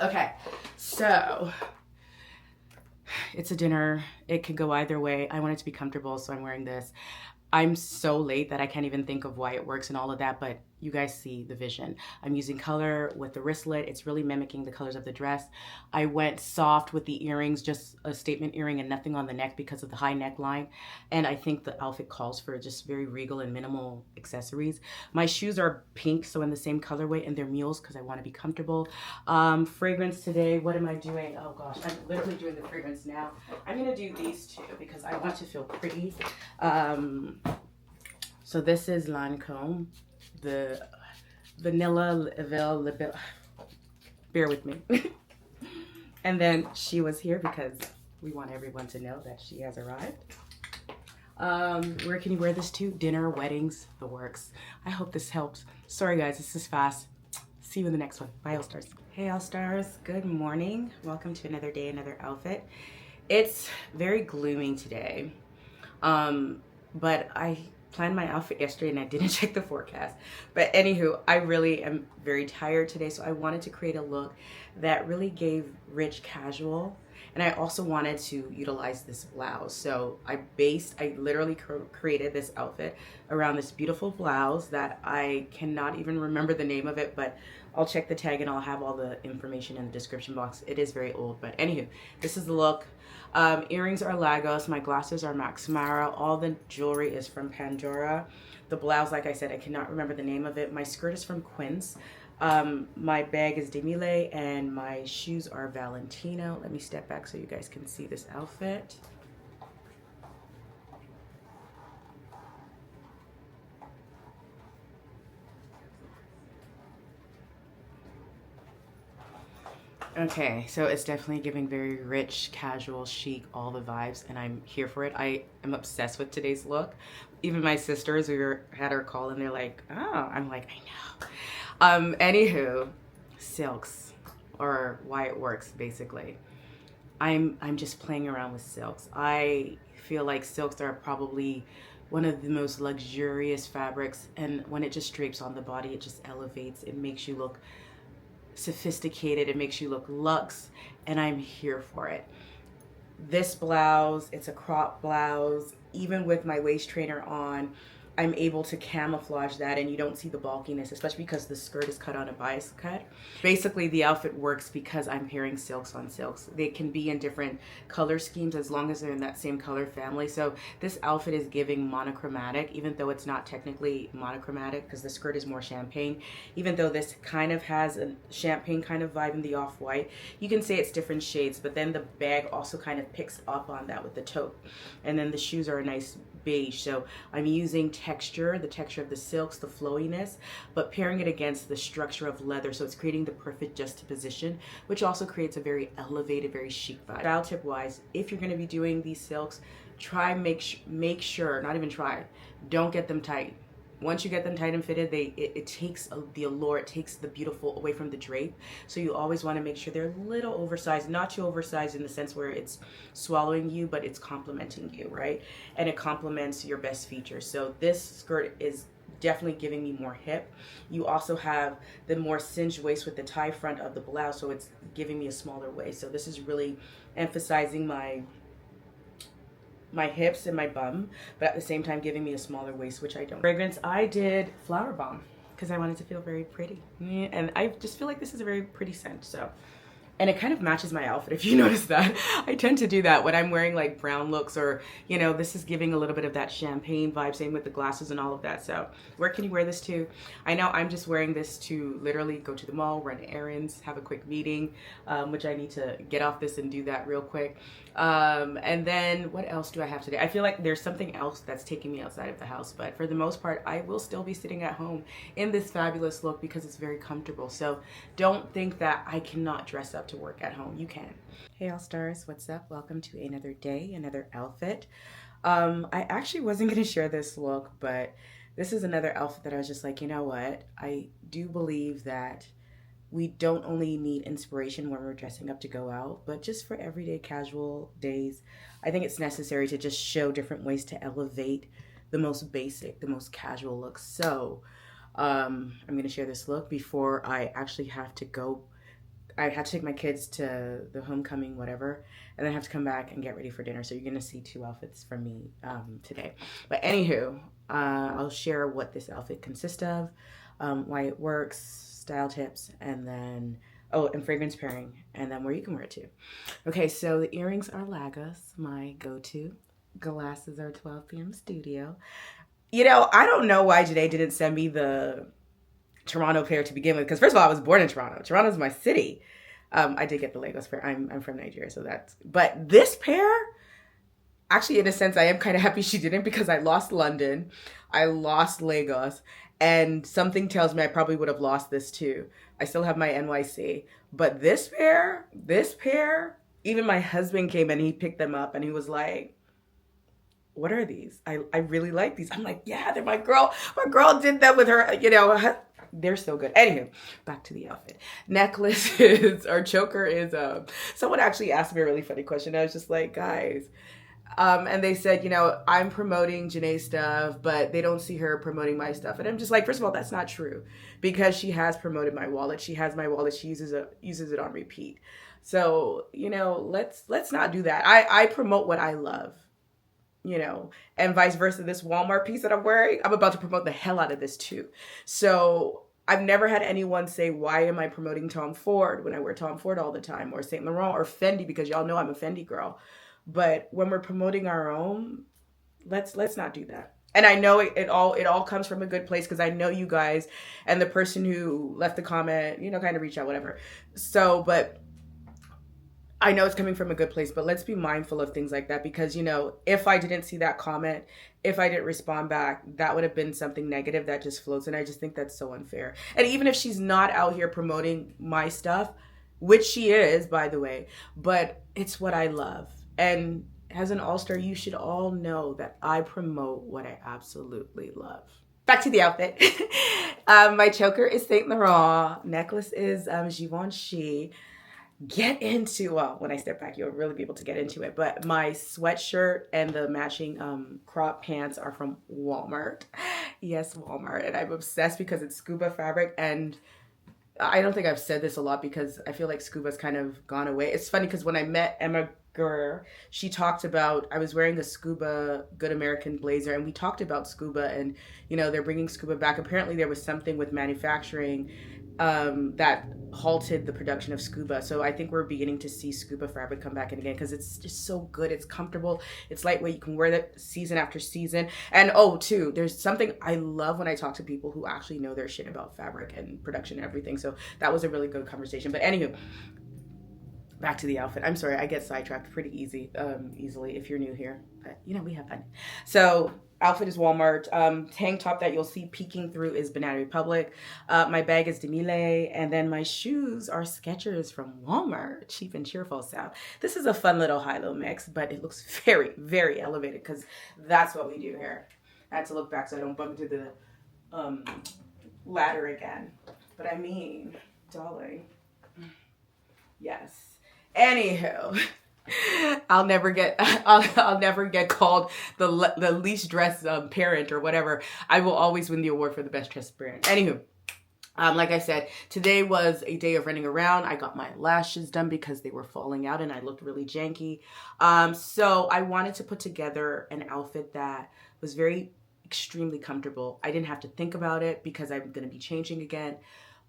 Okay, so it's a dinner. It could go either way. I want it to be comfortable, so I'm wearing this. I'm so late that I can't even think of why it works and all of that, but you guys see the vision. I'm using color with the wristlet. It's really mimicking the colors of the dress. I went soft with the earrings, just a statement earring and nothing on the neck because of the high neckline. And I think the outfit calls for just very regal and minimal accessories. My shoes are pink, so in the same colorway, and they're mules because I want to be comfortable. Fragrance today, what am I doing? Oh gosh, I'm literally doing the fragrance now. I'm gonna do these two because I want to feel pretty. So this is Lancome, the Vanilla Ville, bear with me. And then she was here because we want everyone to know that she has arrived. Where can you wear this to? Dinner, weddings, the works. I hope this helps. Sorry guys, this is fast. See you in the next one. Bye, All Stars. Hey, All Stars. Good morning. Welcome to another day, another outfit. It's very gloomy today. But I planned my outfit yesterday and I didn't check the forecast. But anywho, I really am very tired today, so I wanted to create a look that really gave rich casual. And I also wanted to utilize this blouse. So I literally created this outfit around this beautiful blouse that I cannot even remember the name of it, but I'll check the tag and I'll have all the information in the description box. It is very old, but anywho, this is the look. Earrings are Lagos. My glasses are Max Mara. All the jewelry is from Pandora. The blouse, like I said, I cannot remember the name of it. My skirt is from Quince. My bag is Demile and my shoes are Valentino. Let me step back so you guys can see this outfit. Okay, so it's definitely giving very rich, casual, chic, all the vibes, and I'm here for it. I am obsessed with today's look. Even my sisters, had her call, and they're like, "Oh," I'm like, "I know." Anywho, silks, or why it works, basically. I'm just playing around with silks. I feel like silks are probably one of the most luxurious fabrics, and when it just drapes on the body, it just elevates. It makes you look sophisticated, it makes you look luxe, and I'm here for it. This blouse, it's a crop blouse. Even with my waist trainer on, I'm able to camouflage that and you don't see the bulkiness, especially because the skirt is cut on a bias cut. Basically, the outfit works because I'm pairing silks on silks. They can be in different color schemes as long as they're in that same color family. So this outfit is giving monochromatic, even though it's not technically monochromatic because the skirt is more champagne. Even though this kind of has a champagne kind of vibe in the off-white, you can say it's different shades, but then the bag also kind of picks up on that with the tote. And then the shoes are a nice beige. So I'm using texture, the texture of the silks, the flowiness, but pairing it against the structure of leather. So it's creating the perfect juxtaposition, which also creates a very elevated, very chic vibe. Style tip wise, if you're going to be doing these silks, make sure, not even try, don't get them tight. Once you get them tight and fitted, it takes the allure, it takes the beautiful away from the drape. So you always want to make sure they're a little oversized, not too oversized in the sense where it's swallowing you, but it's complementing you, right? And it complements your best features. So this skirt is definitely giving me more hip. You also have the more singed waist with the tie front of the blouse, so it's giving me a smaller waist. So this is really emphasizing my hips and my bum, but at the same time giving me a smaller waist, which I don't. Fragrance, I did Flower Bomb because I wanted to feel very pretty. And I just feel like this is a very pretty scent, so. And it kind of matches my outfit, if you notice that. I tend to do that when I'm wearing like brown looks or, you know, this is giving a little bit of that champagne vibe, same with the glasses and all of that. So where can you wear this to? I know I'm just wearing this to literally go to the mall, run errands, have a quick meeting, which I need to get off this and do that real quick. And then what else do I have today? I feel like there's something else that's taking me outside of the house, but for the most part, I will still be sitting at home in this fabulous look because it's very comfortable. So don't think that I cannot dress up to work at home. You can. Hey all stars, what's up? Welcome to another day, another outfit. I actually wasn't going to share this look, but this is another outfit that I was just like, you know what? I do believe that we don't only need inspiration when we're dressing up to go out, but just for everyday casual days, I think it's necessary to just show different ways to elevate the most basic, the most casual looks. So I'm going to share this look before I actually have to go. I had to take my kids to the homecoming, whatever, and then I have to come back and get ready for dinner. So you're going to see two outfits from me today. But anywho, I'll share what this outfit consists of, why it works, style tips, and then, oh, and fragrance pairing, and then where you can wear it to. Okay, so the earrings are Lagos, my go-to. Glasses are 12 p.m. Studio. You know, I don't know why Janae didn't send me the Toronto pair to begin with, because first of all, I was born in Toronto. Toronto's my city. I did get the Lagos pair. I'm from Nigeria, so that's, but this pair, actually, in a sense, I am kind of happy she didn't because I lost London, I lost Lagos, and something tells me I probably would have lost this too. I still have my NYC, but this pair, even my husband came and he picked them up and he was like, what are these? I really like these. I'm like, yeah, they're my girl. My girl did that with her, you know, they're so good. Anywho, back to the outfit. Necklace is, or choker is, someone actually asked me a really funny question. I was just like, guys, and they said, you know, I'm promoting Janae's stuff, but they don't see her promoting my stuff. And I'm just like, first of all, that's not true because she has promoted my wallet. She has my wallet. She uses it on repeat. So, you know, let's not do that. I promote what I love, you know, and vice versa. This Walmart piece that I'm wearing, I'm about to promote the hell out of this too. So I've never had anyone say, why am I promoting Tom Ford when I wear Tom Ford all the time, or Saint Laurent or Fendi, because y'all know I'm a Fendi girl. But when we're promoting our own, let's not do that. And I know it all comes from a good place because I know you guys and the person who left the comment, kind of reach out, whatever. So, but I know it's coming from a good place, but let's be mindful of things like that because, if I didn't see that comment, if I didn't respond back, that would have been something negative that just floats. And I just think that's so unfair. And even if she's not out here promoting my stuff, which she is, by the way, but it's what I love. And as an all-star, you should all know that I promote what I absolutely love. Back to the outfit. My choker is Saint Laurent. Necklace is Givenchy. Well, when I step back, you'll really be able to get into it. But my sweatshirt and the matching crop pants are from Walmart. Yes, Walmart. And I'm obsessed because it's scuba fabric. And I don't think I've said this a lot because I feel like scuba's kind of gone away. It's funny because when I met Emma Gurr, she talked about, I was wearing a scuba Good American blazer and we talked about scuba and, they're bringing scuba back. Apparently there was something with manufacturing that halted the production of scuba. So I think we're beginning to see scuba fabric come back in again because it's just so good. It's comfortable. It's lightweight. You can wear that season after season. And too, there's something I love when I talk to people who actually know their shit about fabric and production and everything. So that was a really good conversation. But anywho, back to the outfit. I'm sorry, I get sidetracked pretty easily if you're new here. But we have fun. So outfit is Walmart. Tank top that you'll see peeking through is Banana Republic. My bag is Demile, and then my shoes are Skechers from Walmart. Cheap and cheerful sound. This is a fun little high-low mix, but it looks very, very elevated because that's what we do here. I had to look back so I don't bump into the ladder again. But I mean, darling, yes. Anywho, I'll never get called the least dressed parent or whatever. I will always win the award for the best dressed parent. Anywho, like I said, today was a day of running around. I got my lashes done because they were falling out and I looked really janky. So I wanted to put together an outfit that was extremely comfortable. I didn't have to think about it because I'm going to be changing again,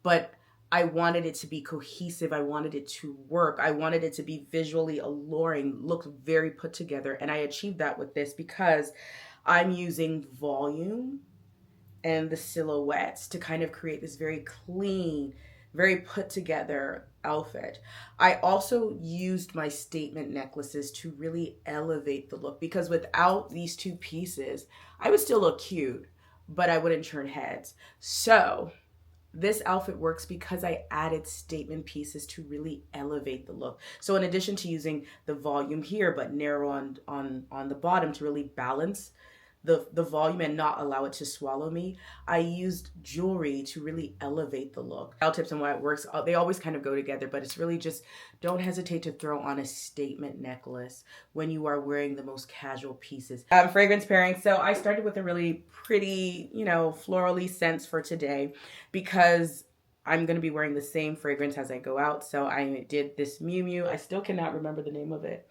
but I wanted it to be cohesive. I wanted it to work. I wanted it to be visually alluring, look very put together. And I achieved that with this because I'm using volume and the silhouettes to kind of create this very clean, very put together outfit. I also used my statement necklaces to really elevate the look because without these two pieces, I would still look cute, but I wouldn't turn heads. So this outfit works because I added statement pieces to really elevate the look. So in addition to using the volume here, but narrow on the bottom to really balance the volume and not allow it to swallow me, I used jewelry to really elevate the look. Style tips and why it works, they always kind of go together, but it's really just don't hesitate to throw on a statement necklace when you are wearing the most casual pieces. Fragrance pairing. So I started with a really pretty, florally scents for today because I'm going to be wearing the same fragrance as I go out. So I did this Miu Miu. I still cannot remember the name of it.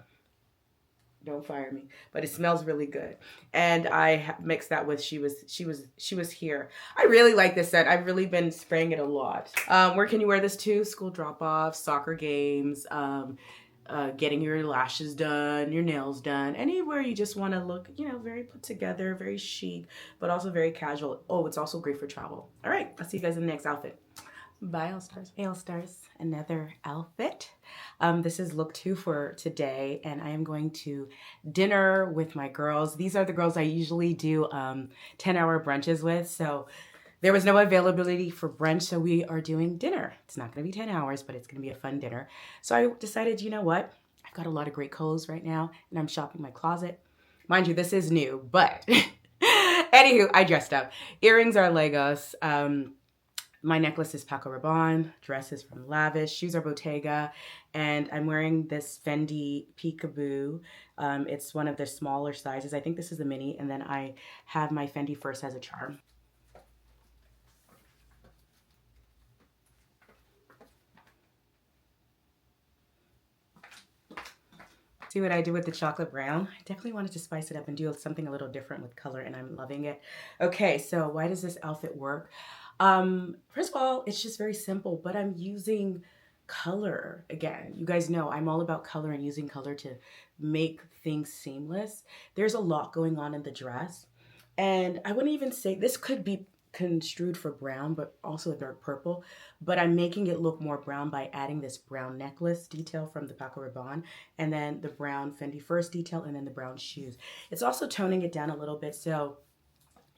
Don't fire me, but it smells really good. And I mixed that with She Was Here. I really like this scent. I've really been spraying it a lot. Where can you wear this to? School drop-offs, soccer games, getting your lashes done, your nails done, anywhere you just want to look, very put together, very chic, but also very casual. Oh, it's also great for travel. All right, I'll see you guys in the next outfit. Bye, All-Stars. Hey, All-Stars, another outfit. This is look 2 for today, and I am going to dinner with my girls. These are the girls I usually do 10-hour brunches with, so there was no availability for brunch, so we are doing dinner. It's not going to be 10 hours, but it's going to be a fun dinner. So I decided, you know what? I've got a lot of great clothes right now, and I'm shopping my closet. Mind you, this is new, but anywho, I dressed up. Earrings are Legos. My necklace is Paco Rabanne, dress is from Lavish, shoes are Bottega, and I'm wearing this Fendi Peekaboo. It's one of the smaller sizes. I think this is a mini, and then I have my Fendi First as a charm. See what I did with the chocolate brown? I definitely wanted to spice it up and do something a little different with color, and I'm loving it. Okay, so why does this outfit work? First of all, it's just very simple, but I'm using color again. You guys know I'm all about color and using color to make things seamless. There's a lot going on in the dress, And I wouldn't even say this could be construed for brown, but also a dark purple. But I'm making it look more brown by adding this brown necklace detail from the Paco Rabanne, and then the brown Fendi first detail, and then the brown shoes. It's also toning it down a little bit, so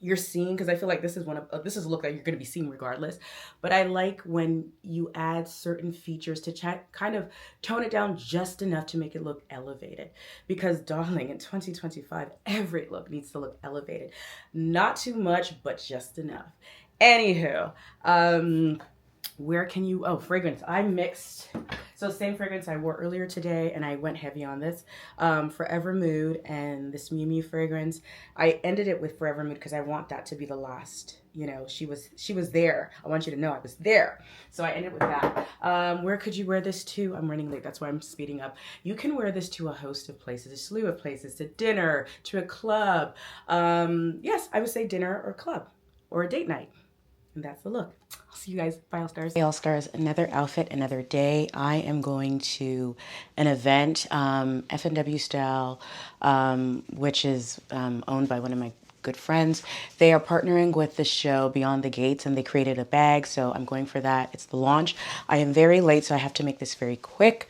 you're seeing, because I feel like this is one of this is a look that you're going to be seeing regardless, but I like when you add certain features to kind of tone it down just enough to make it look elevated, because darling, in 2025 every look needs to look elevated, not too much but just enough. Anywho, where can you, oh, fragrance. I mixed, so same fragrance I wore earlier today, and I went heavy on this, Forever Mood and this Miu Miu fragrance. I ended it with Forever Mood because I want that to be the last, you know, she was there. I want you to know I was there. So I ended with that. Where could you wear this to? I'm running late, that's why I'm speeding up. You can wear this to a host of places, a slew of places, to dinner, to a club. Yes, I would say dinner or club or a date night. And that's the look. I'll see you guys. Bye, All Stars. Hey, All Stars. Another outfit, another day. I am going to an event, F&W Style, which is owned by one of my good friends. They are partnering with the show Beyond the Gates, and they created a bag, so I'm going for that. It's the launch. I am very late, so I have to make this very quick.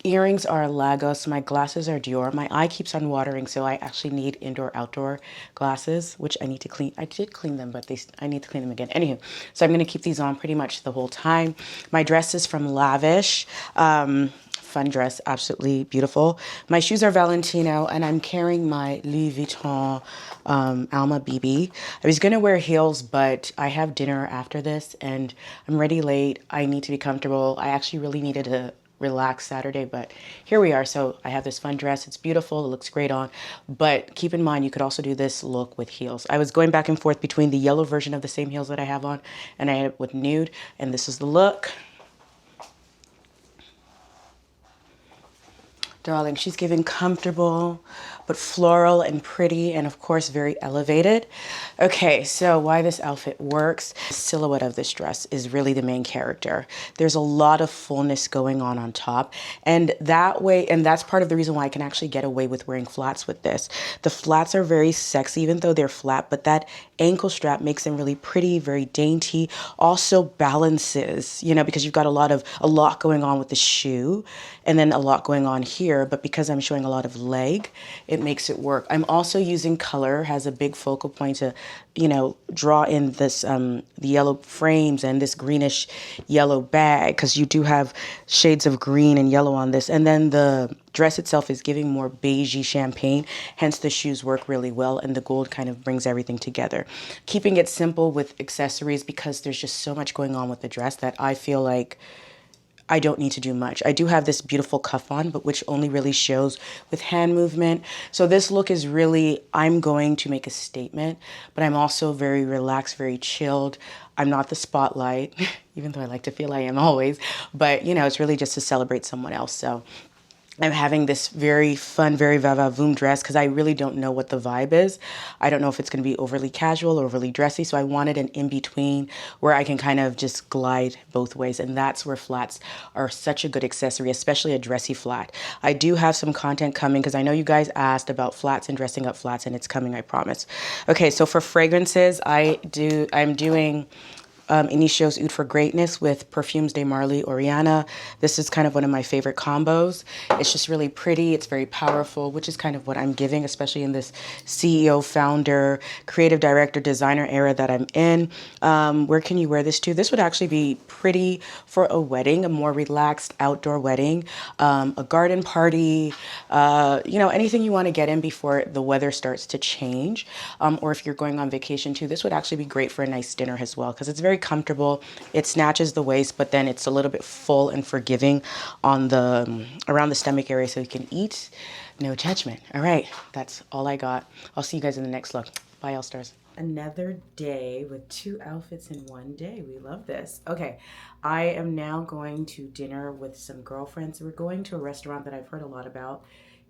Earrings are Lagos. My glasses are Dior. My eye keeps on watering, so I actually need indoor-outdoor glasses, which I need to clean. I did clean them, but I need to clean them again. Anywho, so I'm going to keep these on pretty much the whole time. My dress is from Lavish. Fun dress, absolutely beautiful. My shoes are Valentino, and I'm carrying my Louis Vuitton Alma BB. I was going to wear heels, but I have dinner after this, and I'm ready late. I need to be comfortable. I actually really needed to relaxed Saturday, but here we are. So I have this fun dress. It's beautiful. It looks great on, but keep in mind, you could also do this look with heels. I was going back and forth between the yellow version of the same heels that I have on, and I had it with nude, and this is the look. Darling, she's giving comfortable, but floral and pretty, and of course, very elevated. Okay, so why this outfit works. The silhouette of this dress is really the main character. There's a lot of fullness going on top, and that way, and that's part of the reason why I can actually get away with wearing flats with this. The flats are very sexy, even though they're flat, but that ankle strap makes them really pretty, very dainty. Also balances, you know, because you've got a lot going on with the shoe, and then a lot going on here, but because I'm showing a lot of leg, it makes it work. I'm also using color, has a big focal point to, you know, draw in this, the yellow frames and this greenish yellow bag, because you do have shades of green and yellow on this. And then the dress itself is giving more beigey champagne, hence the shoes work really well, and the gold kind of brings everything together. Keeping it simple with accessories, because there's just so much going on with the dress that I feel like I don't need to do much. I do have this beautiful cuff on, but which only really shows with hand movement. So this look is really, I'm going to make a statement, but I'm also very relaxed, very chilled. I'm not the spotlight, even though I like to feel I am always, but you know, it's really just to celebrate someone else. So I'm having this very fun, very va-va-voom dress because I really don't know what the vibe is. I don't know if it's going to be overly casual or overly dressy, so I wanted an in-between where I can kind of just glide both ways, and that's where flats are such a good accessory, especially a dressy flat. I do have some content coming because I know you guys asked about flats and dressing up flats, and it's coming, I promise. Okay, so for fragrances, I'm doing Initio's Oud for Greatness with Perfumes de Marly Oriana. This is kind of one of my favorite combos. It's just really pretty. It's very powerful, which is kind of what I'm giving, especially in this CEO, founder, creative director, designer era that I'm in. Where can you wear this to? This would actually be pretty for a wedding, a more relaxed outdoor wedding, a garden party, you know, anything you want to get in before the weather starts to change. Or if you're going on vacation too, this would actually be great for a nice dinner as well, because it's very comfortable. It snatches the waist, but then it's a little bit full and forgiving on the around the stomach area, so you can eat. No judgment. All right, that's all I got. I'll see you guys in the next look. Bye, All Stars. Another day with 2 outfits in one day. We love this. Okay, I am now going to dinner with some girlfriends. We're going to a restaurant that I've heard a lot about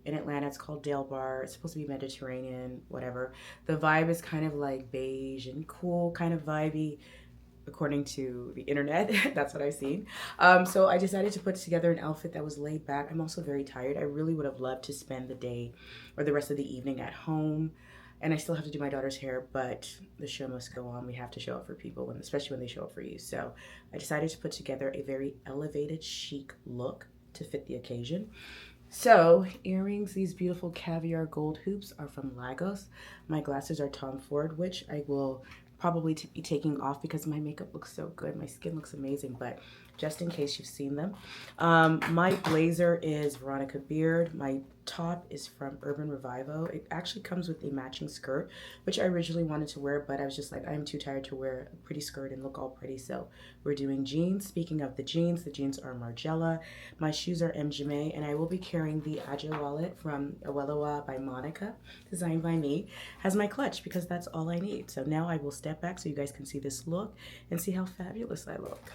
in Atlanta. It's called Dale Bar. It's supposed to be Mediterranean, whatever. The vibe is kind of like beige and cool, kind of vibey, according to the internet. That's what I've seen. So I decided to put together an outfit that was laid back. I'm also very tired. I really would have loved to spend the day or the rest of the evening at home, and I still have to do my daughter's hair, but the show must go on. We have to show up for people, and especially when they show up for you. So I decided to put together a very elevated, chic look to fit the occasion. So earrings, these beautiful caviar gold hoops are from Lagos. My glasses are Tom Ford, which I will probably be taking off because my makeup looks so good. My skin looks amazing, but just in case you've seen them. My blazer is Veronica Beard. My top is from Urban Revival. It actually comes with a matching skirt, which I originally wanted to wear, but I was just like, I'm too tired to wear a pretty skirt and look all pretty, so we're doing jeans. Speaking of the jeans are Margiela. My shoes are MGMA, and I will be carrying the Agile wallet from Aweloa by Monica, designed by me, as my clutch because that's all I need. So now I will step back so you guys can see this look and see how fabulous I look.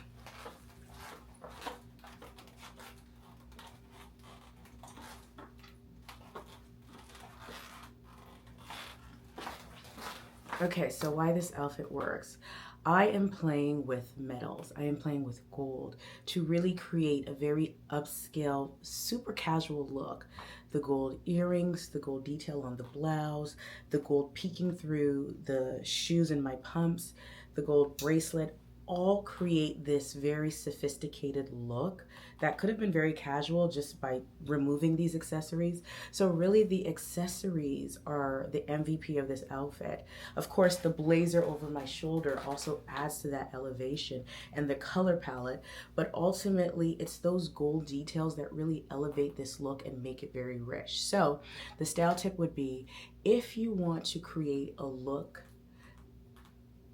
Okay, so why this outfit works. I am playing with metals. I am playing with gold to really create a very upscale, super casual look. The gold earrings, the gold detail on the blouse, the gold peeking through the shoes and my pumps, the gold bracelet, all create this very sophisticated look that could have been very casual just by removing these accessories. So really the accessories are the MVP of this outfit. Of course, the blazer over my shoulder also adds to that elevation and the color palette, but ultimately it's those gold details that really elevate this look and make it very rich. So the style tip would be, if you want to create a look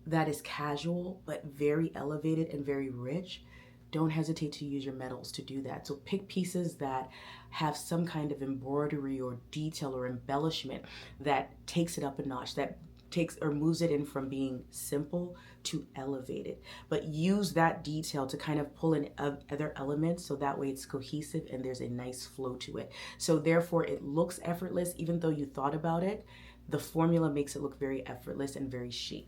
that is casual but very elevated and very rich, don't hesitate to use your metals to do that. So pick pieces that have some kind of embroidery or detail or embellishment that takes it up a notch, that takes or moves it in from being simple to elevated, but use that detail to kind of pull in other elements so that way it's cohesive and there's a nice flow to it. So therefore it looks effortless even though you thought about it. The formula makes it look very effortless and very chic.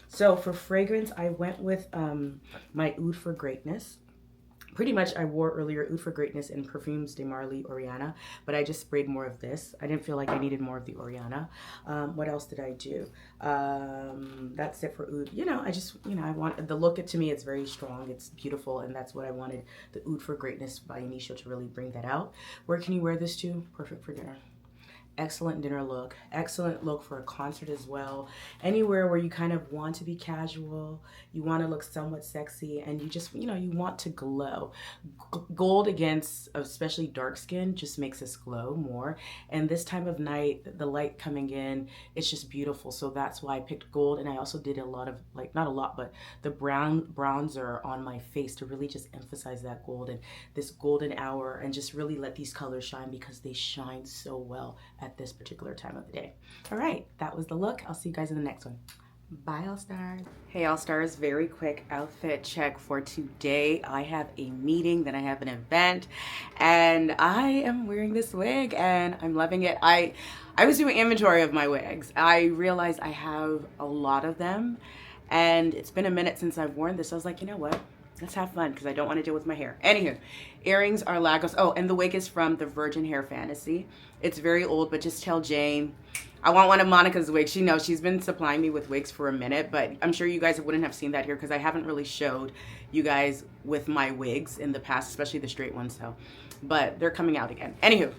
So for fragrance, I went with my Oud for Greatness. Pretty much I wore earlier Oud for Greatness in Perfumes de Marly Oriana, but I just sprayed more of this. I didn't feel like I needed more of the Oriana. What else did I do? That's it for Oud. I want the look. To me, it's very strong. It's beautiful, and that's what I wanted the Oud for Greatness by Anisha to really bring that out. Where can you wear this to? Perfect for dinner. Excellent dinner look, excellent look for a concert as well. Anywhere where you kind of want to be casual, you want to look somewhat sexy, and you just, you want to glow. Gold against especially dark skin just makes us glow more. And this time of night, the light coming in, it's just beautiful. So that's why I picked gold. And I also did a lot of, not a lot, but the bronzer on my face to really just emphasize that gold and this golden hour and just really let these colors shine because they shine so well at this particular time of the day. All right, that was the look. I'll see you guys in the next one. Bye, All Stars. Hey, All Stars, very quick outfit check for today. I have a meeting, then I have an event, and I am wearing this wig and I'm loving it. I was doing inventory of my wigs. I realized I have a lot of them and it's been a minute since I've worn this. So I was like, you know what? Let's have fun because I don't want to deal with my hair. Anywho, earrings are Lagos. Oh, and the wig is from the Virgin Hair Fantasy. It's very old, but just tell Jane I want one of Monica's wigs. She knows she's been supplying me with wigs for a minute, but I'm sure you guys wouldn't have seen that here because I haven't really showed you guys with my wigs in the past, especially the straight ones. So, but they're coming out again. Anywho,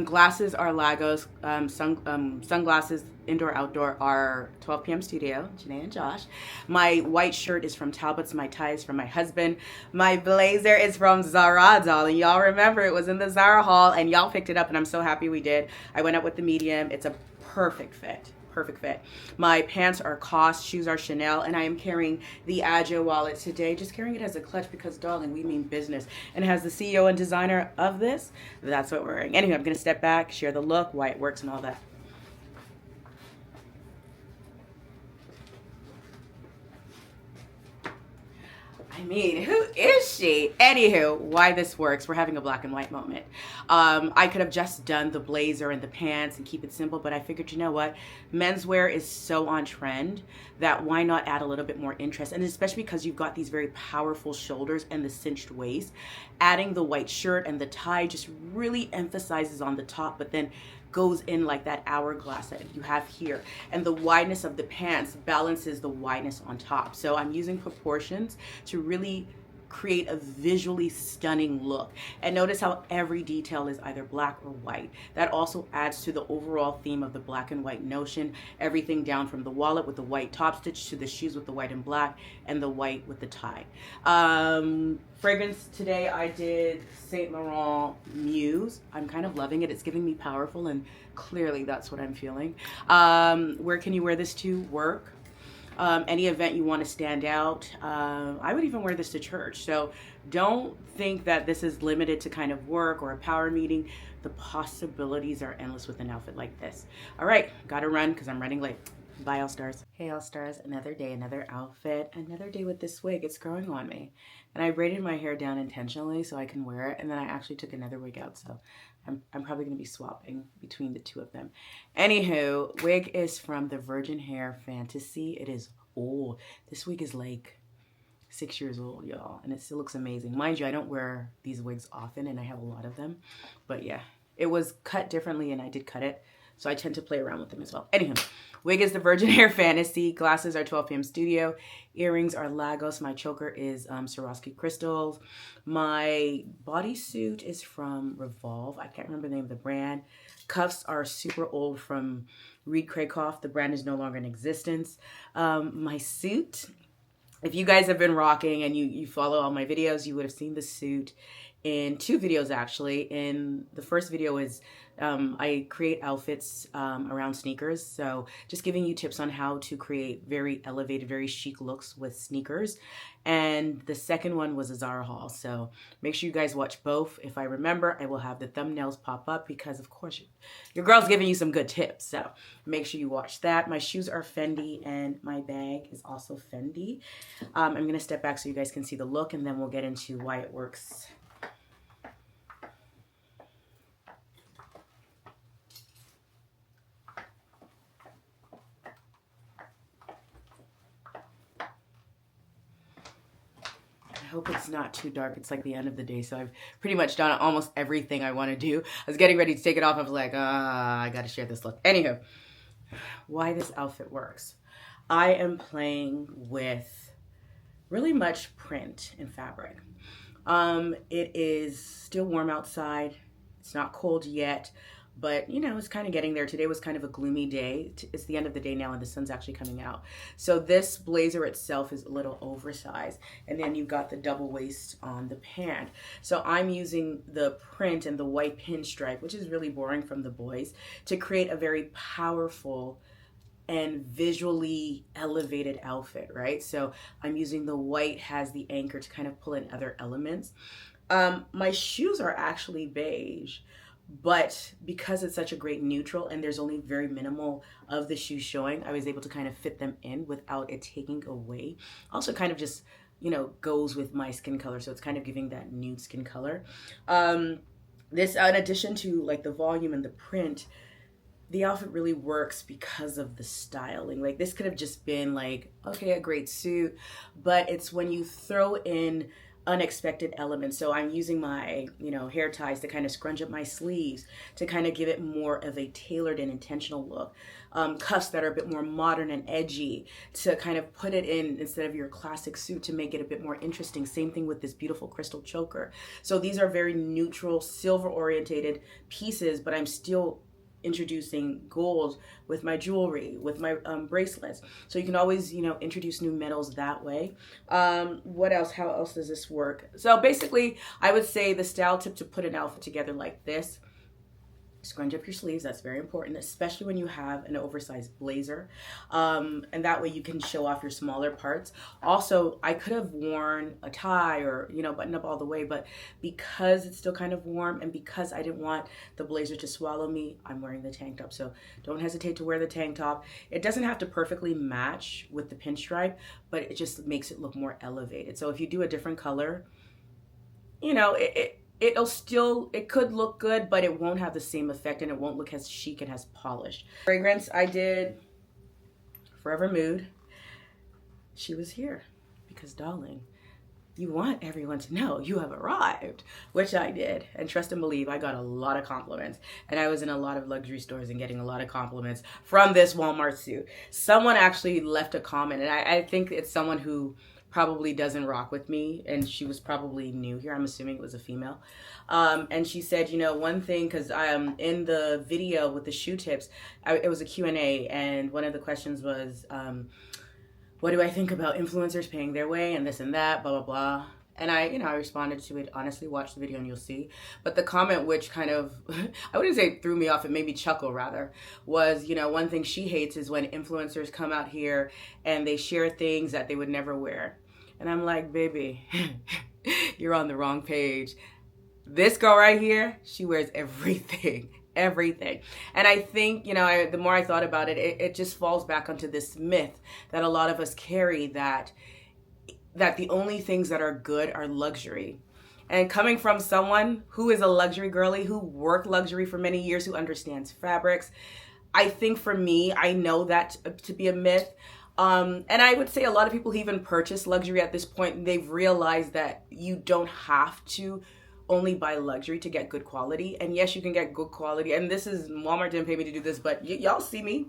glasses are Lagos. Sunglasses, indoor, outdoor, are 12 p.m. Studio, Janae and Josh. My white shirt is from Talbot's. My tie is from my husband. My blazer is from Zara, darling. Y'all remember it was in the Zara haul, and y'all picked it up, and I'm so happy we did. I went up with the medium. It's a perfect fit. Perfect fit. My pants are COS, shoes are Chanel, and I am carrying the Agile wallet today. Just carrying it as a clutch because, darling, we mean business. And it has the CEO and designer of this. That's what we're wearing. Anyway, I'm going to step back, share the look, why it works, and all that. I mean, who is she? Anywho, why this works, we're having a black and white moment. I could have just done the blazer and the pants and keep it simple, but I figured, you know what? Menswear is so on trend that why not add a little bit more interest? And especially because you've got these very powerful shoulders and the cinched waist. Adding the white shirt and the tie just really emphasizes on the top, but then goes in like that hourglass that you have here. And the wideness of the pants balances the wideness on top. So I'm using proportions to really create a visually stunning look. And notice how every detail is either black or white. That also adds to the overall theme of the black and white notion. Everything down from the wallet with the white top stitch to the shoes with the white and black and the white with the tie. Fragrance today I did Saint Laurent Muse. I'm kind of loving it. It's giving me powerful, and clearly that's what I'm feeling. Where can you wear this to? Work. Any event you want to stand out. I would even wear this to church. So don't think that this is limited to kind of work or a power meeting. The possibilities are endless with an outfit like this. All right, gotta run because I'm running late. Bye, All Stars. Hey, All Stars, another day, another outfit, another day with this wig. It's growing on me. And I braided my hair down intentionally so I can wear it. And then I actually took another wig out. So I'm probably going to be swapping between the two of them. Anywho, wig is from the Virgin Hair Fantasy. It is old. This wig is like 6 years old, y'all. And it still looks amazing. Mind you, I don't wear these wigs often and I have a lot of them. But yeah, it was cut differently and I did cut it. So I tend to play around with them as well. Anywho, wig is the Virgin Hair Fantasy. Glasses are 12 p.m. Studio. Earrings are Lagos. My choker is Swarovski crystals. My bodysuit is from Revolve. I can't remember the name of the brand. Cuffs are super old from Reed Krakoff. The brand is no longer in existence. My suit, if you guys have been rocking and you follow all my videos, you would have seen the suit in 2 videos actually. In the first video is I create outfits around sneakers. So just giving you tips on how to create very elevated, very chic looks with sneakers. And the second one was a Zara haul. So make sure you guys watch both. If I remember, I will have the thumbnails pop up because of course your girl's giving you some good tips. So make sure you watch that. My shoes are Fendi and my bag is also Fendi. I'm going to step back so you guys can see the look and then we'll get into why it works. I hope it's not too dark. It's like the end of the day, so I've pretty much done almost everything I want to do. I was getting ready to take it off. I was like, I got to share this look. Anywho, why this outfit works. I am playing with really much print and fabric. It is still warm outside. It's not cold yet, but you know, it's kind of getting there. Today was kind of a gloomy day. It's the end of the day now and the sun's actually coming out. So this blazer itself is a little oversized. And then you've got the double waist on the pant. So I'm using the print and the white pinstripe, which is really boring from the boys, to create a very powerful and visually elevated outfit, right? So I'm using the white has the anchor to kind of pull in other elements. My shoes are actually beige, but because it's such a great neutral and there's only very minimal of the shoes showing, I was able to kind of fit them in without it taking away. Also kind of just, you know, goes with my skin color. So it's kind of giving that nude skin color. This, in addition to like the volume and the print, the outfit really works because of the styling. Like this could have just been like, okay, a great suit, but it's when you throw in unexpected elements. So I'm using my, you know, hair ties to kind of scrunch up my sleeves to kind of give it more of a tailored and intentional look. Cuffs that are a bit more modern and edgy to kind of put it in instead of your classic suit to make it a bit more interesting. Same thing with this beautiful crystal choker. So these are very neutral, silver orientated pieces, but I'm still introducing gold with my jewelry, with my bracelets. So you can always, you know, introduce new metals that way. What else? How else does this work? So basically, I would say the style tip to put an outfit together like this: scrunch up your sleeves. That's very important, especially when you have an oversized blazer. And that way you can show off your smaller parts. Also, I could have worn a tie or, you know, button up all the way, but because it's still kind of warm and because I didn't want the blazer to swallow me, I'm wearing the tank top. So don't hesitate to wear the tank top. It doesn't have to perfectly match with the pinstripe, but it just makes it look more elevated. So if you do a different color, you know, it could look good, but it won't have the same effect and it won't look as chic and as polished. Fragrance, I did Forever Mood. She was here because, darling, you want everyone to know you have arrived, which I did. And trust and believe, I got a lot of compliments. And I was in a lot of luxury stores and getting a lot of compliments from this Walmart suit. Someone actually left a comment, and I think it's someone who probably doesn't rock with me, and she was probably new here. I'm assuming it was a female. And she said, you know, one thing, because in the video with the shoe tips, it was a Q&A, and one of the questions was, what do I think about influencers paying their way and this and that, blah, blah, blah. And I responded to it. Honestly, watch the video and you'll see. But the comment, which kind of, I wouldn't say threw me off, it made me chuckle rather, was, you know, one thing she hates is when influencers come out here and they share things that they would never wear. And I'm like, baby, you're on the wrong page. This girl right here, she wears everything. Everything. And I think, you know, the more I thought about it, it just falls back onto this myth that a lot of us carry, that the only things that are good are luxury. And coming from someone who is a luxury girly, who worked luxury for many years, who understands fabrics, I think for me, I know that to be a myth. And I would say a lot of people who even purchase luxury at this point, they've realized that you don't have to only buy luxury to get good quality. And yes, you can get good quality. And this is, Walmart didn't pay me to do this, but y'all see me.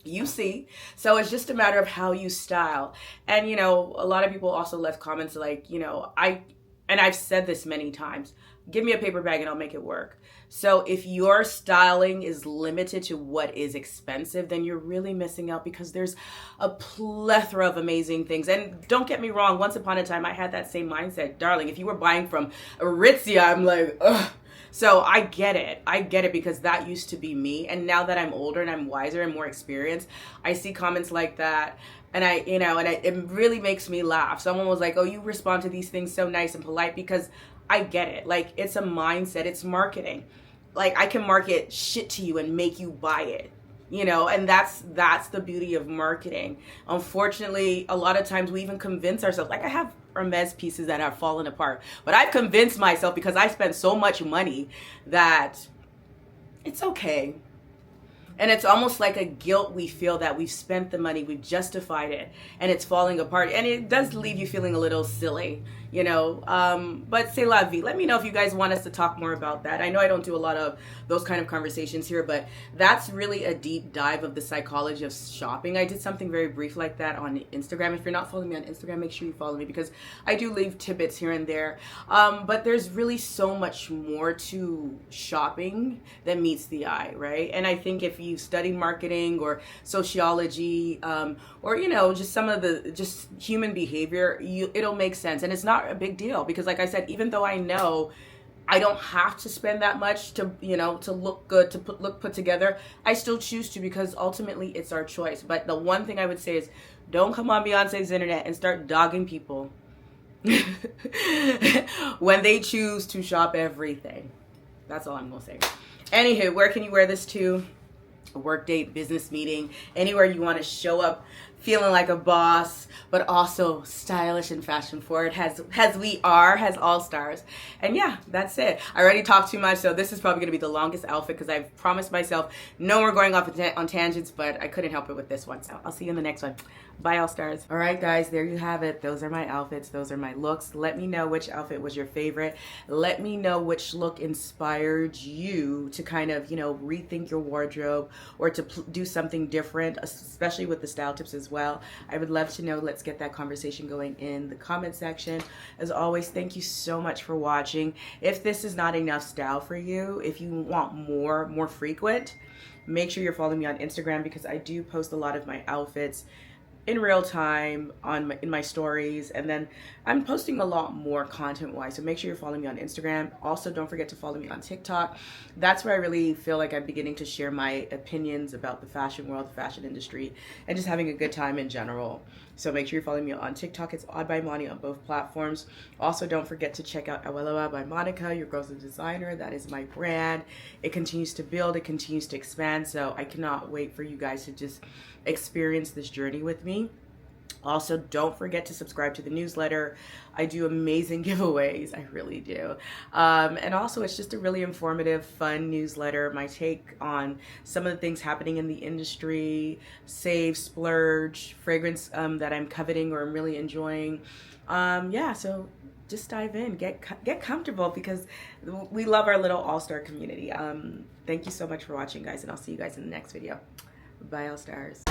You see. So it's just a matter of how you style. And, you know, a lot of people also left comments like, you know, I've said this many times, give me a paper bag and I'll make it work. So if your styling is limited to what is expensive, then you're really missing out, because there's a plethora of amazing things. And don't get me wrong, once upon a time I had that same mindset. Darling, if you were buying from Aritzia, I'm like, ugh. So I get it, because that used to be me. And now that I'm older and I'm wiser and more experienced, I see comments like that. And it really makes me laugh. Someone was like, oh, you respond to these things so nice and polite, because I get it. Like, it's a mindset, it's marketing. Like, I can market shit to you and make you buy it, you know, and that's the beauty of marketing. Unfortunately, a lot of times we even convince ourselves, like I have Hermes pieces that have fallen apart, but I've convinced myself, because I spent so much money, that it's okay. And it's almost like a guilt we feel that we've spent the money, we've justified it, and it's falling apart. And it does leave you feeling a little silly, you know. But c'est la vie. Let me know if you guys want us to talk more about that. I know I don't do a lot of those kind of conversations here, but that's really a deep dive of the psychology of shopping. I did something very brief like that on Instagram. If you're not following me on Instagram, make sure you follow me, because I do leave tidbits here and there. But there's really so much more to shopping than meets the eye, right? And I think if you study marketing or sociology, or, you know, just some of the just human behavior, it'll make sense. And it's not a big deal, because like I said, even though I know I don't have to spend that much to, you know, to look good, to look put together, I still choose to, because ultimately it's our choice. But the one thing I would say is, don't come on Beyonce's internet and start dogging people when they choose to shop everything. That's all I'm gonna say. Anywho, where can you wear this to? A work date, business meeting, anywhere you want to show up feeling like a boss, but also stylish and fashion forward, has all stars. And yeah, that's it. I already talked too much, so this is probably going to be the longest outfit, because I've promised myself no more going off on tangents, but I couldn't help it with this one. So I'll see you in the next one. Bye, all stars. All right, guys, there you have it. Those are my outfits. Those are my looks. Let me know which outfit was your favorite. Let me know which look inspired you to kind of, you know, rethink your wardrobe, or to do something different, especially with the style tips as well. I would love to know. Let's get that conversation going in the comment section. As always, thank you so much for watching. If this is not enough style for you, if you want more frequent, make sure you're following me on Instagram, because I do post a lot of my outfits in real time in my stories, and then I'm posting a lot more content wise, so make sure you're following me on Instagram. Also, don't forget to follow me on TikTok. That's where I really feel like I'm beginning to share my opinions about the fashion world, the fashion industry, and just having a good time in general. So make sure you're following me on TikTok. It's Odd by Moni on both platforms. Also, don't forget to check out Aweloa by Monica, your girl's a designer. That is my brand. It continues to build, it continues to expand, so I cannot wait for you guys to just experience this journey with me. Also, don't forget to subscribe to the newsletter. I do amazing giveaways. I really do. And also, it's just a really informative, fun newsletter. My take on some of the things happening in the industry, save, splurge, fragrance that I'm coveting or I'm really enjoying. Yeah, so just dive in, get comfortable, because we love our little all-star community. Thank you so much for watching, guys, and I'll see you guys in the next video. Bye, all stars.